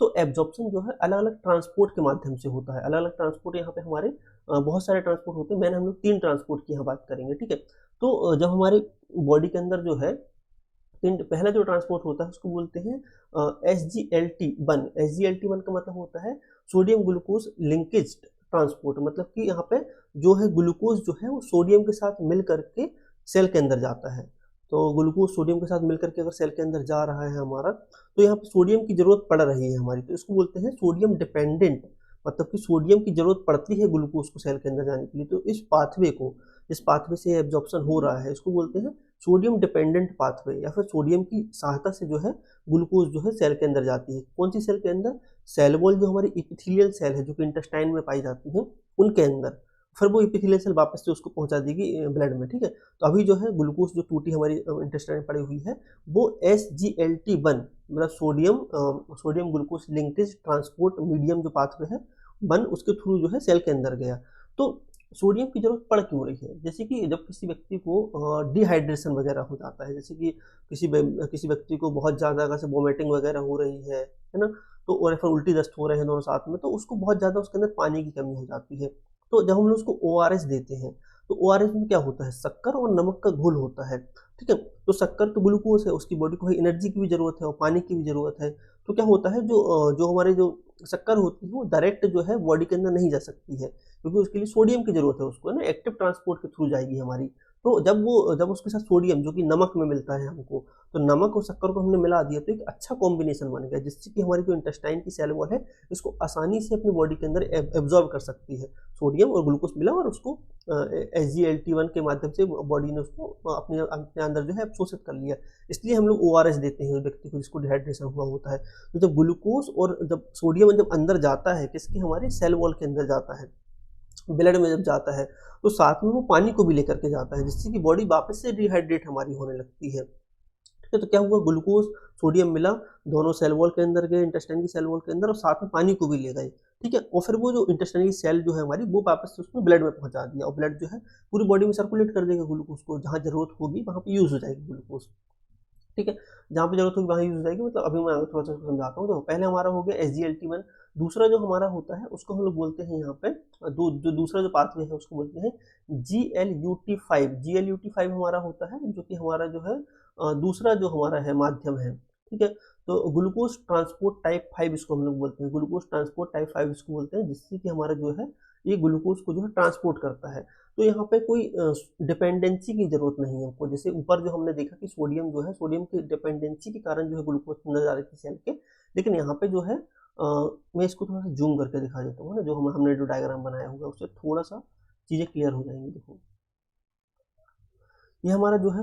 तो एब्जॉर्प्शन जो है अलग अलग ट्रांसपोर्ट के माध्यम से होता है। अलग अलग ट्रांसपोर्ट यहाँ पे हमारे बहुत सारे ट्रांसपोर्ट होते हैं। मैंने हम लोग 3 ट्रांसपोर्ट की यहाँ बात करेंगे, ठीक है। तो जब हमारे बॉडी के अंदर जो है पहला जो ट्रांसपोर्ट होता है, उसको बोलते हैं SGLT1। SGLT1 का मतलब होता है सोडियम ग्लूकोज लिंकेज ट्रांसपोर्ट। मतलब कि यहाँ पे जो है ग्लूकोज जो है वो सोडियम के साथ मिल करके सेल के अंदर जाता है। तो ग्लूकोज सोडियम के साथ मिलकर के अगर सेल के अंदर जा रहा है हमारा, तो यहाँ पे सोडियम की जरूरत पड़ रही है हमारी, तो इसको बोलते हैं सोडियम डिपेंडेंट। मतलब कि सोडियम की जरूरत पड़ती है ग्लूकोज को सेल के अंदर जाने के लिए। तो इस पाथवे को, जिस पाथवे से एब्जॉर्प्शन हो रहा है, इसको बोलते हैं सोडियम डिपेंडेंट पाथवे, या फिर सोडियम की सहायता से जो है ग्लूकोज जो है सेल के अंदर जाती है। कौन सी सेल के अंदर? सेल वॉल जो हमारी इपिथेलियल सेल है, जो कि इंटेस्टाइन में पाई जाती है, उनके अंदर। फिर वो इपिथेलियल सेल वापस से उसको पहुंचा देगी ब्लड में, ठीक है। तो अभी जो है ग्लूकोज जो टूटी हमारी इंटेस्टाइन में पड़ी हुई है, वो SGLT1 मतलब sodium glucose linkage transport medium जो पाथवे है, उसके थ्रू जो है सेल के अंदर गया। तो सोडियम की जरूरत पड़ क्यों रही है? जैसे कि जब किसी व्यक्ति को डिहाइड्रेशन वगैरह हो जाता है, जैसे कि किसी व्यक्ति को बहुत ज़्यादा अगर से वोमिटिंग वगैरह हो रही है ना, तो और फिर उल्टी दस्त हो रहे हैं दोनों साथ में, तो उसको बहुत ज़्यादा उसके अंदर पानी की कमी हो जाती है। तो जब हम लोग उसको ORS देते हैं, तो ओआरएस में क्या होता है, शक्कर और नमक का घोल होता है, ठीक है। तो शक्कर तो ग्लूकोज है, उसकी बॉडी को भाई एनर्जी की भी जरूरत है और पानी की भी जरूरत है। तो क्या होता है, जो हमारे जो शक्कर होती है वो डायरेक्ट जो है बॉडी के अंदर नहीं जा सकती है, क्योंकि उसके लिए सोडियम की जरूरत है, उसको है ना एक्टिव ट्रांसपोर्ट के थ्रू जाएगी हमारी। तो जब उसके साथ सोडियम जो कि नमक में मिलता है हमको, तो नमक और शक्कर को हमने मिला दिया तो एक अच्छा कॉम्बिनेशन बन गया, जिससे कि हमारी जो इंटेस्टाइन की सेल वॉल है इसको आसानी से अपनी बॉडी के अंदर एब्जॉर्ब कर सकती है। सोडियम और ग्लूकोज मिला और उसको SGLT1 के माध्यम से बॉडी ने उसको अपने अपने अंदर जो है अवशोषित कर लिया। इसलिए हम लोग ORS देते हैं उस व्यक्ति को जिसको डिहाइड्रेशन हुआ होता है। तो जब ग्लूकोज और जब सोडियम जब अंदर जाता है, किसकी, हमारे सेल वॉल के अंदर जाता है, ब्लड में जब जाता है, तो साथ में वो पानी को भी लेकर के जाता है, जिससे कि बॉडी वापस से डिहाइड्रेट हमारी होने लगती है। ठीक है, तो क्या हुआ, ग्लूकोज सोडियम मिला, दोनों सेल वॉल के अंदर गए, इंटेस्टाइन की सेल वॉल के अंदर, और साथ में पानी को भी ले गए। ठीक है, और फिर वो जो इंटेस्टाइन की सेल जो है हमारी, वो वापस से उसमें ब्लड में पहुंचा दिया, और ब्लड जो है पूरी बॉडी में सर्कुलेट कर देगा ग्लूकोज को, जहाँ जरूरत होगी वहाँ पे यूज हो जाएगी ग्लूकोज। ठीक है, जहाँ पे जरूरत होगी वहाँ यूज हो जाएगी। मतलब अभी मैं थोड़ा सा समझाता हूँ। तो पहले हमारा हो गया SGLT1, दूसरा जो हमारा होता है उसको हम लोग बोलते हैं यहाँ पे जो दूसरा जो पाथवे है उसको बोलते हैं GLUT5। GLUT5 हमारा होता है जो कि हमारा जो है दूसरा जो हमारा है माध्यम है। ठीक है, तो ग्लूकोज ट्रांसपोर्ट टाइप 5 इसको हम लोग बोलते हैं, ग्लूकोज ट्रांसपोर्ट टाइप 5 इसको बोलते हैं, जिससे कि हमारा जो है ये ग्लूकोज को जो है ट्रांसपोर्ट करता है। तो यहाँ पे कोई डिपेंडेंसी की जरूरत नहीं है हमको। जैसे ऊपर जो हमने देखा कि सोडियम जो है, सोडियम की डिपेंडेंसी के कारण जो है ग्लूकोज अंदर जा रही थी सेल के, लेकिन यहाँ पे जो है मैं इसको थोड़ा सा जूम करके दिखा देता हूँ ना, जो हमने जो डायग्राम बनाया हुआ उससे थोड़ा सा चीज़ें क्लियर हो जाएंगी। देखो, ये हमारा जो है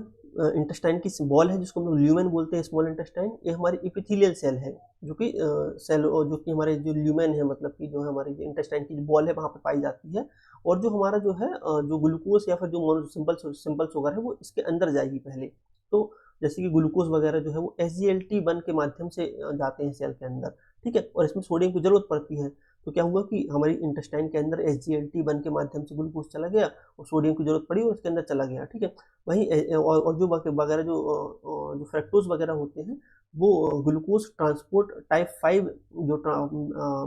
इंटेस्टाइन की बॉल है, जिसको हम लोग ल्यूमेन बोलते हैं, स्मॉल इंटेस्टाइन। ये हमारी इपिथेलियल सेल है, जो कि सेल जो कि हमारे जो ल्यूमेन है, मतलब कि जो है हमारी इंटेस्टाइन की जो बॉल है वहाँ पे पाई जाती है। और जो हमारा जो है जो ग्लूकोज या फिर जो सिंपल्स वगैरह है वो इसके अंदर जाएगी पहले। तो जैसे कि ग्लूकोज वगैरह जो है वो SGLT1 के माध्यम से जाते हैं सेल के अंदर। ठीक है, और इसमें सोडियम की जरूरत पड़ती है। तो क्या हुआ कि हमारी इंटेस्टाइन के अंदर SGLT1 के माध्यम से ग्लूकोज चला गया और सोडियम की जरूरत पड़ी और उसके अंदर चला गया। ठीक है, वहीं और जो वगैरह जो फ्रक्टोज वगैरह होते हैं वो ग्लूकोज ट्रांसपोर्ट टाइप 5 जो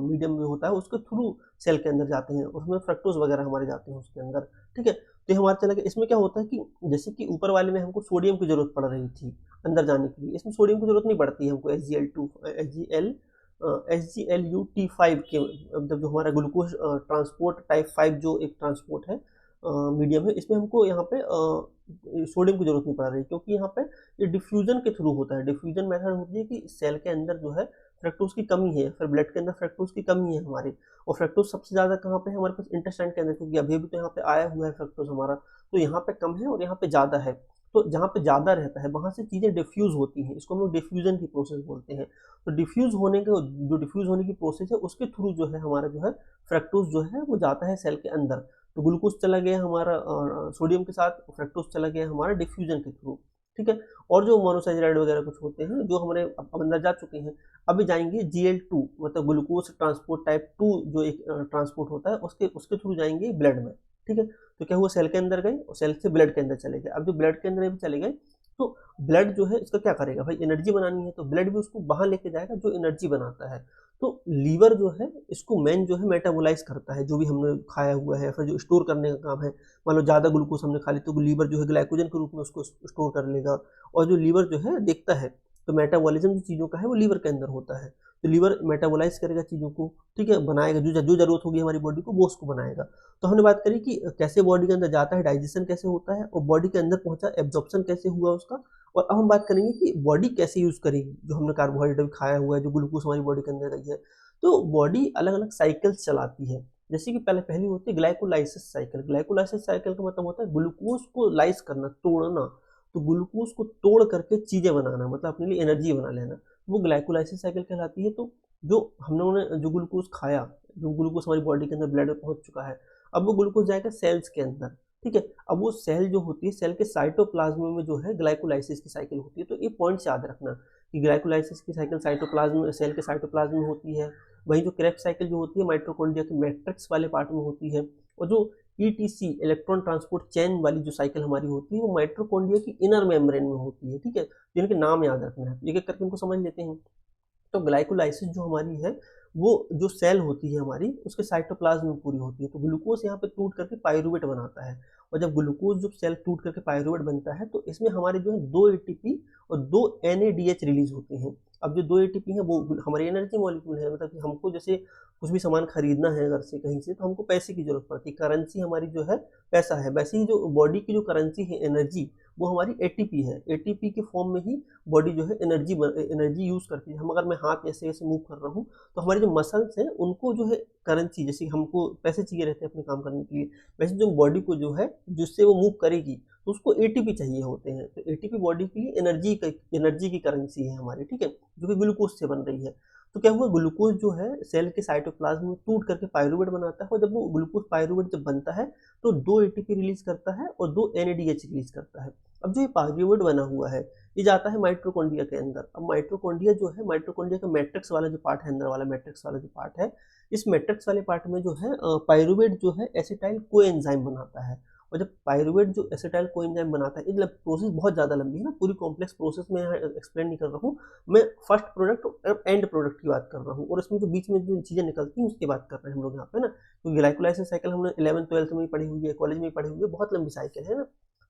मीडियम में होता है उसके थ्रू सेल के अंदर जाते हैं, उसमें फ्रक्टोज वगैरह हमारे जाते हैं उसके अंदर। ठीक है, तो हमारे चला गया। इसमें क्या होता है कि जैसे कि ऊपर वाले में हमको सोडियम की जरूरत पड़ रही थी अंदर जाने के लिए, इसमें सोडियम की जरूरत नहीं पड़ती है हमको। SGLUT5 के मतलब जो हमारा ग्लूकोज ट्रांसपोर्ट टाइप 5 जो एक ट्रांसपोर्ट है मीडियम है, इसमें हमको यहाँ पे सोडियम की जरूरत नहीं पड़ रही, क्योंकि यहाँ पे ये डिफ्यूजन के थ्रू होता है। डिफ्यूजन मेथड होती है कि सेल के अंदर जो है फ्रक्टोज की कमी है, फिर ब्लड के अंदर फ्रक्टोज की कमी है हमारे, और फ्रक्टोज सबसे ज्यादा कहाँ पे है हमारे पास, इंटेस्टाइन के अंदर, क्योंकि अभी भी तो यहाँ पे आया हुआ है फ्रक्टोज हमारा, तो यहाँ पे कम है और यहाँ पे ज्यादा है। तो जहाँ पे ज्यादा रहता है वहां से चीजें डिफ्यूज होती हैं, इसको हम लोग डिफ्यूजन की प्रोसेस बोलते हैं। तो डिफ्यूज होने की प्रोसेस है, उसके थ्रू जो है हमारा जो है फ्रक्टोज जो है वो जाता है सेल के अंदर। तो ग्लूकोज चला गया हमारा सोडियम के साथ, फ्रक्टोज चला गया हमारा डिफ्यूजन के थ्रू। ठीक है, और जो मोनोसैचराइड वगैरह कुछ होते हैं जो हमारे अब अंदर जा चुके हैं, अभी जाएंगे GL2 मतलब ग्लूकोज ट्रांसपोर्ट टाइप 2 जो एक ट्रांसपोर्ट होता है उसके उसके थ्रू जाएंगे ब्लड में। ठीक है, तो क्या हुआ, सेल के अंदर गए और सेल से ब्लड के अंदर चले गए। अब जो ब्लड के अंदर भी चले गए तो ब्लड जो है इसका क्या करेगा भाई, एनर्जी बनानी है, तो ब्लड भी उसको वहां लेके जाएगा जो एनर्जी बनाता है। तो लीवर जो है इसको मेन जो है मेटाबोलाइज करता है, जो भी हमने खाया हुआ है, फिर जो स्टोर करने का काम है। मान लो ज्यादा ग्लूकोज हमने खा ली तो लीवर जो है ग्लाइकोजन के रूप में उसको स्टोर कर लेगा, और जो लीवर जो है देखता है, तो मेटाबॉलिज्म जो चीजों का है वो लीवर के अंदर होता है। तो लीवर मेटाबोलाइज करेगा चीजों को, ठीक है, बनाएगा, जो जरूरत होगी हमारी बॉडी को वो उसको बनाएगा। तो हमने बात करी कि कैसे बॉडी के अंदर जाता है, डाइजेशन कैसे होता है, और बॉडी के अंदर पहुंचा एब्जॉर्प्शन कैसे हुआ उसका। और अब हम बात करेंगे कि बॉडी कैसे यूज करेगी जो हमने कार्बोहाइड्रेट खाया हुआ है, जो ग्लूकोज हमारी बॉडी के अंदर गई है। तो बॉडी अलग अलग साइकिल्स चलाती है, जैसे कि पहली होती है ग्लाइकोलाइसिस साइकिल। ग्लाइकोलाइसिस साइकिल का मतलब होता है ग्लूकोज को लाइस करना, तोड़ना। तो ग्लूकोज को तोड़ करके चीजें बनाना, मतलब अपने लिए एनर्जी बना लेना, वो ग्लाइकोलाइसिस साइकिल कहलाती है। तो जो हमने जो ग्लूकोज खाया, जो ग्लूकोज हमारी बॉडी के अंदर ब्लड में पहुंच चुका है, अब वो ग्लूकोज जाएगा सेल्स के अंदर। ठीक है, अब वो सेल जो होती है, सेल के साइटोप्लाज्म में जो है ग्लाइकोलाइसिस की साइकिल होती है। तो ये पॉइंट्स याद रखना कि ग्लाइकोलाइसिस की साइकिल साइटोप्लाज्म सेल के साइटोप्लाज्म में होती है। वहीं जो क्रेब्स साइकिल जो होती है माइटोकॉन्ड्रिया के मैट्रिक्स वाले पार्ट में होती है। और जो ETC इलेक्ट्रॉन ट्रांसपोर्ट चेन वाली जो साइकिल हमारी होती है वो माइटोकॉन्ड्रिया की इनर मेम्ब्रेन में होती है। ठीक है, जिनके नाम याद रखना है, एक एक करके उनको समझ लेते हैं। तो ग्लाइकोलाइसिस जो हमारी है वो जो सेल होती है हमारी उसके साइटोप्लाज्म में पूरी होती है। तो ग्लूकोज यहाँ पे टूट करके पाइरूवेट बनाता है, और जब ग्लूकोज जब सेल टूट करके पायरुवेट बनता है तो इसमें हमारे जो है 2 एटीपी और 2 NADH रिलीज होते हैं। अब जो 2 एटीपी है वो हमारी एनर्जी मॉलिक्यूल है, मतलब कि हमको जैसे कुछ भी सामान खरीदना है अगर से कहीं से, तो हमको पैसे की जरूरत पड़ती है, करेंसी हमारी जो है पैसा है। वैसे ही जो बॉडी की जो करेंसी है एनर्जी, वो हमारी एटीपी है। एटीपी के फॉर्म में ही बॉडी जो है एनर्जी यूज करती है। हम अगर मैं हाथ ऐसे ऐसे मूव कर रहा हूँ तो हमारे जो मसल्स हैं उनको जो है करेंसी, जैसे हमको पैसे चाहिए रहते हैं अपने काम करने के लिए, वैसे जो बॉडी को जो है जिससे वो मूव करेगी तो उसको एटीपी चाहिए होते हैं। तो एटीपी बॉडी के लिए एनर्जी की करेंसी है हमारी, ठीक है, जो कि ग्लूकोज से बन रही है। तो क्या हुआ, ग्लूकोज जो है सेल के साइटोप्लाज्म में टूट करके पायरुवेट बनाता है, और जब वो ग्लूकोज पायरुवेट जब बनता है तो 2 एटीपी रिलीज करता है और 2 NADH रिलीज करता है। अब जो ये पायरुवेट बना हुआ है ये जाता है माइटोकॉन्ड्रिया के अंदर। अब माइटोकॉन्ड्रिया जो है, माइटोकॉन्ड्रिया का मैट्रिक्स वाला जो पार्ट है, अंदर वाला मैट्रिक्स वाला जो पार्ट है, इस मैट्रिक्स वाले पार्ट में जो है पायरुवेट जो है एसिटाइल कोएंजाइम बनाता है। और जब पायरुवेट जो एसिटाइल कोएंजाइम बनाता है, ये प्रोसेस बहुत ज़्यादा लंबी है ना, पूरी कॉम्प्लेक्स प्रोसेस में यहाँ एक्सप्लेन नहीं कर रहा हूँ मैं, फर्स्ट प्रोडक्ट और एंड प्रोडक्ट की बात कर रहा हूँ, और इसमें जो बीच में जो चीज़ें निकलती हैं उसकी बात कर रहे हैं हम लोग यहाँ पे ना। तो ग्लाइकोलाइसिस साइकिल हमने 11th-12th में ही पढ़ी हुई है, कॉलेज में ही पढ़ी हुई है, बहुत लंबी साइकिल है ना,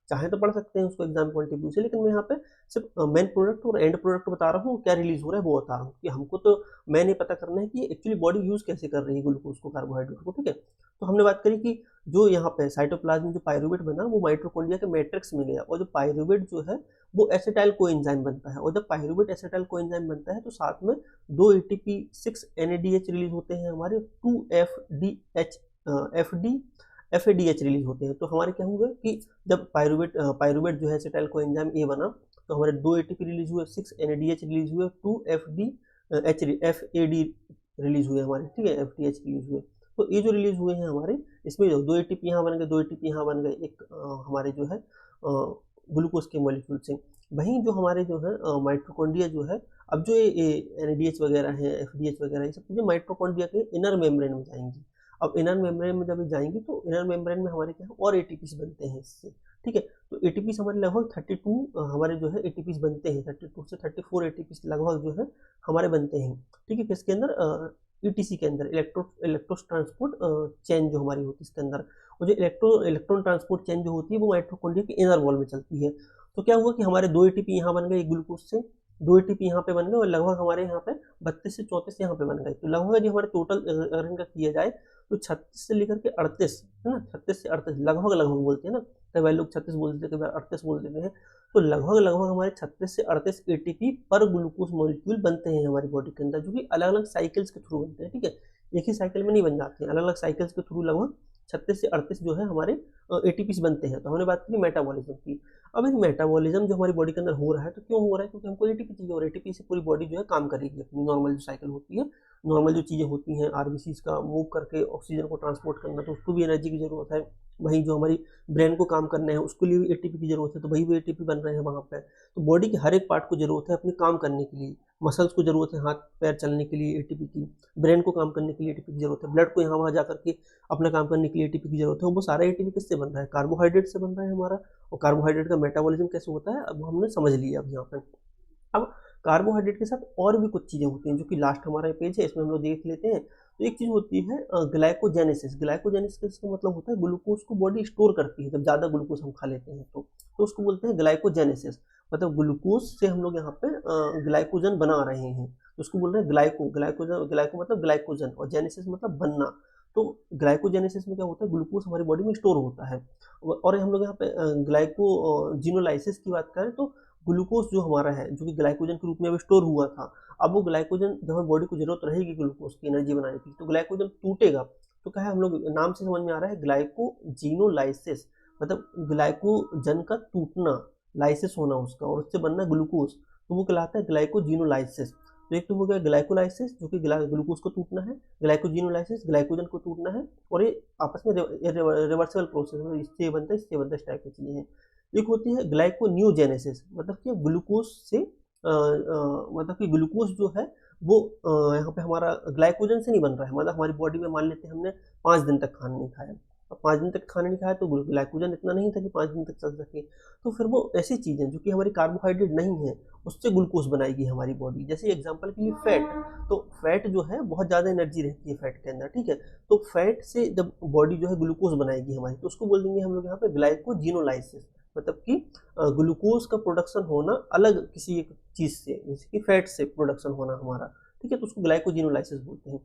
चाहे तो पढ़ सकते हैं उसको एग्जाम पॉइंट ऑफ व्यू से, लेकिन मैं यहाँ पे सिर्फ मेन प्रोडक्ट और एंड प्रोडक्ट बता रहा हूँ, क्या रिलीज हो रहा है वो बता रहा हूँ, कि हमको तो मैं नहीं पता करना है कि एक्चुअली बॉडी यूज कैसे कर रही है ग्लूकोज को, कार्बोहाइड्रेट को, ठीक है। तो हमने बात करी कि जो यहाँ पे साइटोप्लाज्म में जो पायरुवेट बना वो माइटोकॉन्ड्रिया के मैट्रिक्स में गया, और जो पायरुवेट जो है वो एसिटाइल कोएंजाइम बनता है, और जब पायरुवेट एसिटाइल कोएंजाइम बनता है तो साथ में 2 ATP 6 NADH रिलीज होते हैं हमारे, 2 FADH रिलीज होते हैं। तो हमारे क्या होगा कि जब पायरुवेट जो है एसिटाइल कोएंजाइम ए बना तो हमारे 2 ATP रिलीज हुए, 6 NADH रिलीज हुए, 2 FAD रिलीज हुए हमारे, ठीक है, FDH रिलीज हुए। तो ये जो रिलीज हुए हैं हमारे, इसमें 2 ATP यहाँ बन गए, 2 ATP यहाँ बन गए, एक हमारे जो है ग्लूकोज के मॉलिक्यूल से। वहीं जो हमारे जो है माइटोकॉन्ड्रिया जो है, अब जो ये NADH वगैरह है, FDH वगैरह, ये सब चीज़ें माइटोकॉन्ड्रिया के इनर मेम्ब्रेन में जाएंगी। अब इनर मेम्ब्रेन में जब जाएंगी तो इनर मेम्ब्रेन में हमारे क्या है और एटीपीस बनते हैं इससे, ठीक है। तो एटीपीस हमारे लगभग 32 हमारे जो है एटीपीस बनते हैं, 32 से 34 एटीपीस लगभग जो है हमारे बनते हैं, ठीक है। किसके अंदर, ETC के अंदर, इलेक्ट्रो ट्रांसपोर्ट चेन जो हमारी होती है इसके अंदर। और जो इलेक्ट्रॉन ट्रांसपोर्ट चेन जो होती है वो माइटोकॉन्ड्रिया के इनर वॉल में चलती है। तो क्या हुआ कि हमारे 2 ATP यहाँ बन गए ग्लूकोज से, 2 ATP यहाँ पे बन गए, और लगभग हमारे यहाँ पे 32 से 34 यहाँ पे बन गए। तो लगभग जो हमारे टोटल अगर इनका किया जाए तो 36 से लेकर के 38 है ना, 36 से 38 लगभग बोलते हैं ना, कई बार लोग 36 बोल देते हैं, कई बार 38 बोल देते हैं। तो लगभग हमारे 36 से 38 ATP पर ग्लूकोज मॉलिक्यूल बनते हैं हमारी बॉडी के अंदर, जो कि अलग अलग साइकिल्स के थ्रू बनते हैं, ठीक है, एक ही साइकिल में नहीं बन जाते हैं, अलग अलग साइकिल्स के थ्रू लगभग 36 से 38 जो है हमारे ATPs बनते हैं। तो हमने बात की मेटाबॉलिज्म की। अब इन मेटाबॉलिज्म जो हमारी बॉडी के अंदर हो रहा है, तो क्यों हो रहा है, क्योंकि हमको ATP चाहिए, और ATP से पूरी बॉडी जो है काम करेगी, अपनी नॉर्मल जो साइकिल होती है, नॉर्मल जो चीज़ें होती हैं RBCs का मूव करके ऑक्सीजन को ट्रांसपोर्ट करना, तो उसको भी एनर्जी की जरूरत है। वहीं जो हमारी ब्रेन को काम करना है उसके लिए भी ATP की जरूरत है, तो वही भी ATP बन रहे हैं वहाँ पर। तो बॉडी के हर एक पार्ट को जरूरत है अपने काम करने के लिए, मसल्स को जरूरत है हाथ पैर चलने के लिए ATP की, ब्रेन को काम करने के लिए ATP की जरूरत है, ब्लड को यहाँ वहाँ जा करके अपना काम करने के लिए ATP की जरूरत है। वो सारा ATP किससे बन रहा है, कार्बोहाइड्रेट से बन रहा है हमारा। और कार्बोहाइड्रेट का मेटाबॉलिज्म कैसे होता है अब हमने समझ लिया अब यहाँ पर। अब कार्बोहाइड्रेट के साथ और भी कुछ चीज़ें होती हैं, जो कि लास्ट हमारा पेज है इसमें हम लोग देख लेते हैं। तो एक चीज़ होती है ग्लाइकोजेनेसिस। ग्लाइकोजेनेसिस का मतलब होता है ग्लूकोज को बॉडी स्टोर करती है, जब ज़्यादा ग्लूकोज हम खा लेते हैं तो उसको बोलते हैं ग्लाइकोजेनेसिस। मतलब ग्लूकोज से हम लोग यहाँ पे ग्लाइकोजन बना रहे हैं, तो उसको बोल रहे हैं ग्लाइको मतलब ग्लाइकोजन, और जेनेसिस मतलब बनना। तो ग्लाइकोजेनेसिस में क्या होता है, ग्लूकोज हमारी बॉडी में स्टोर होता है। और हम लोग यहाँ पे ग्लाइकोजिनोलाइसिस की बात करें तो ग्लूकोज जो हमारा है, जो कि ग्लाइकोजन के रूप में अब स्टोर हुआ था, अब वो ग्लाइकोजन जब हमारी बॉडी को जरूरत रहेगी ग्लूकोज की एनर्जी बनाने की, तो ग्लाइकोजन टूटेगा। तो क्या है, हम लोग नाम से समझ में आ रहा है ग्लाइकोजिनोलाइसिस, मतलब ग्लाइकोजन का टूटना, लाइसिस होना उसका, और उससे बनना ग्लूकोज, तो वो कहलाता है ग्लाइकोजिनोलाइसिस। तो एक तो हो गया ग्लाइकोलाइसिस जो कि ग्लूकोज को टूटना है, ग्लाइकोजिनोलाइसिस ग्लाइकोजन को टूटना है, और ये आपस में रिवर्सिबल प्रोसेस है, इससे बनता है इससे बनता है, इस टाइप की चीज़ें हैं। एक होती है ग्लाइकोन्यूजेनेसिस, मतलब कि ग्लूकोज से मतलब कि ग्लूकोज जो है वो यहाँ पे हमारा ग्लाइकोजन से नहीं बन रहा है, मतलब हमारी बॉडी में मान लेते हैं हमने 5 दिन तक खाना नहीं खाया, अब 5 दिन तक खाना नहीं खाया तो ग्लाइकोजन इतना नहीं था कि 5 दिन तक चल सके। तो फिर वो ऐसी चीज़ें जो कि हमारी कार्बोहाइड्रेट नहीं है, उससे ग्लूकोज बनाएगी हमारी बॉडी। जैसे एग्जांपल के लिए फैट, तो फैट जो है बहुत ज़्यादा एनर्जी रहती है फैट के अंदर, ठीक है। तो फैट से जब बॉडी जो है ग्लूकोज बनाएगी हमारी, तो उसको बोल देंगे हम लोग यहाँ पे ग्लाइकोजिनोलाइसिस, मतलब कि ग्लूकोज का प्रोडक्शन होना अलग किसी एक चीज़ से, जैसे कि फैट से प्रोडक्शन होना हमारा, ठीक है, तो उसको ग्लाइकोजिनोलाइसिस बोलते हैं।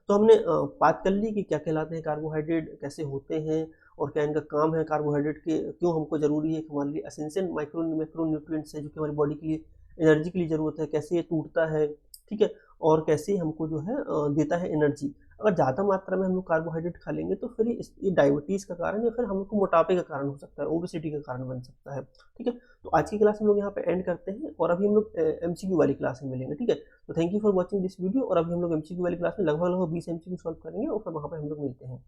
तो हमने बात कर ली कि क्या कहलाते हैं कार्बोहाइड्रेट, कैसे होते हैं और क्या इनका काम है, कार्बोहाइड्रेट के क्यों हमको ज़रूरी है, कि हमारे लिए एसेंशियल मैक्रो न्यूट्रिएंट्स है जो कि हमारी बॉडी के लिए एनर्जी के लिए ज़रूरत है, कैसे ये टूटता है, ठीक है, और कैसे हमको जो है देता है एनर्जी। अगर ज़्यादा मात्रा में हम लोग कार्बोहाइड्रेट खा लेंगे तो फिर ये डायबिटीज़ का कारण या फिर हमको मोटापे का कारण हो सकता है, ओबेसिटी का कारण बन सकता है, ठीक है। तो आज की क्लास हम लोग यहाँ पे एंड करते हैं और अभी हम लोग एमसीक्यू वाली क्लास में मिलेंगे, ठीक है। तो thank you for watching this video, और अभी हम लोग एमसीक्यू वाली क्लास में लगभग 20 एमसीक्यू सॉल्व करेंगे और फिर वहाँ पे हम लोग मिलते हैं।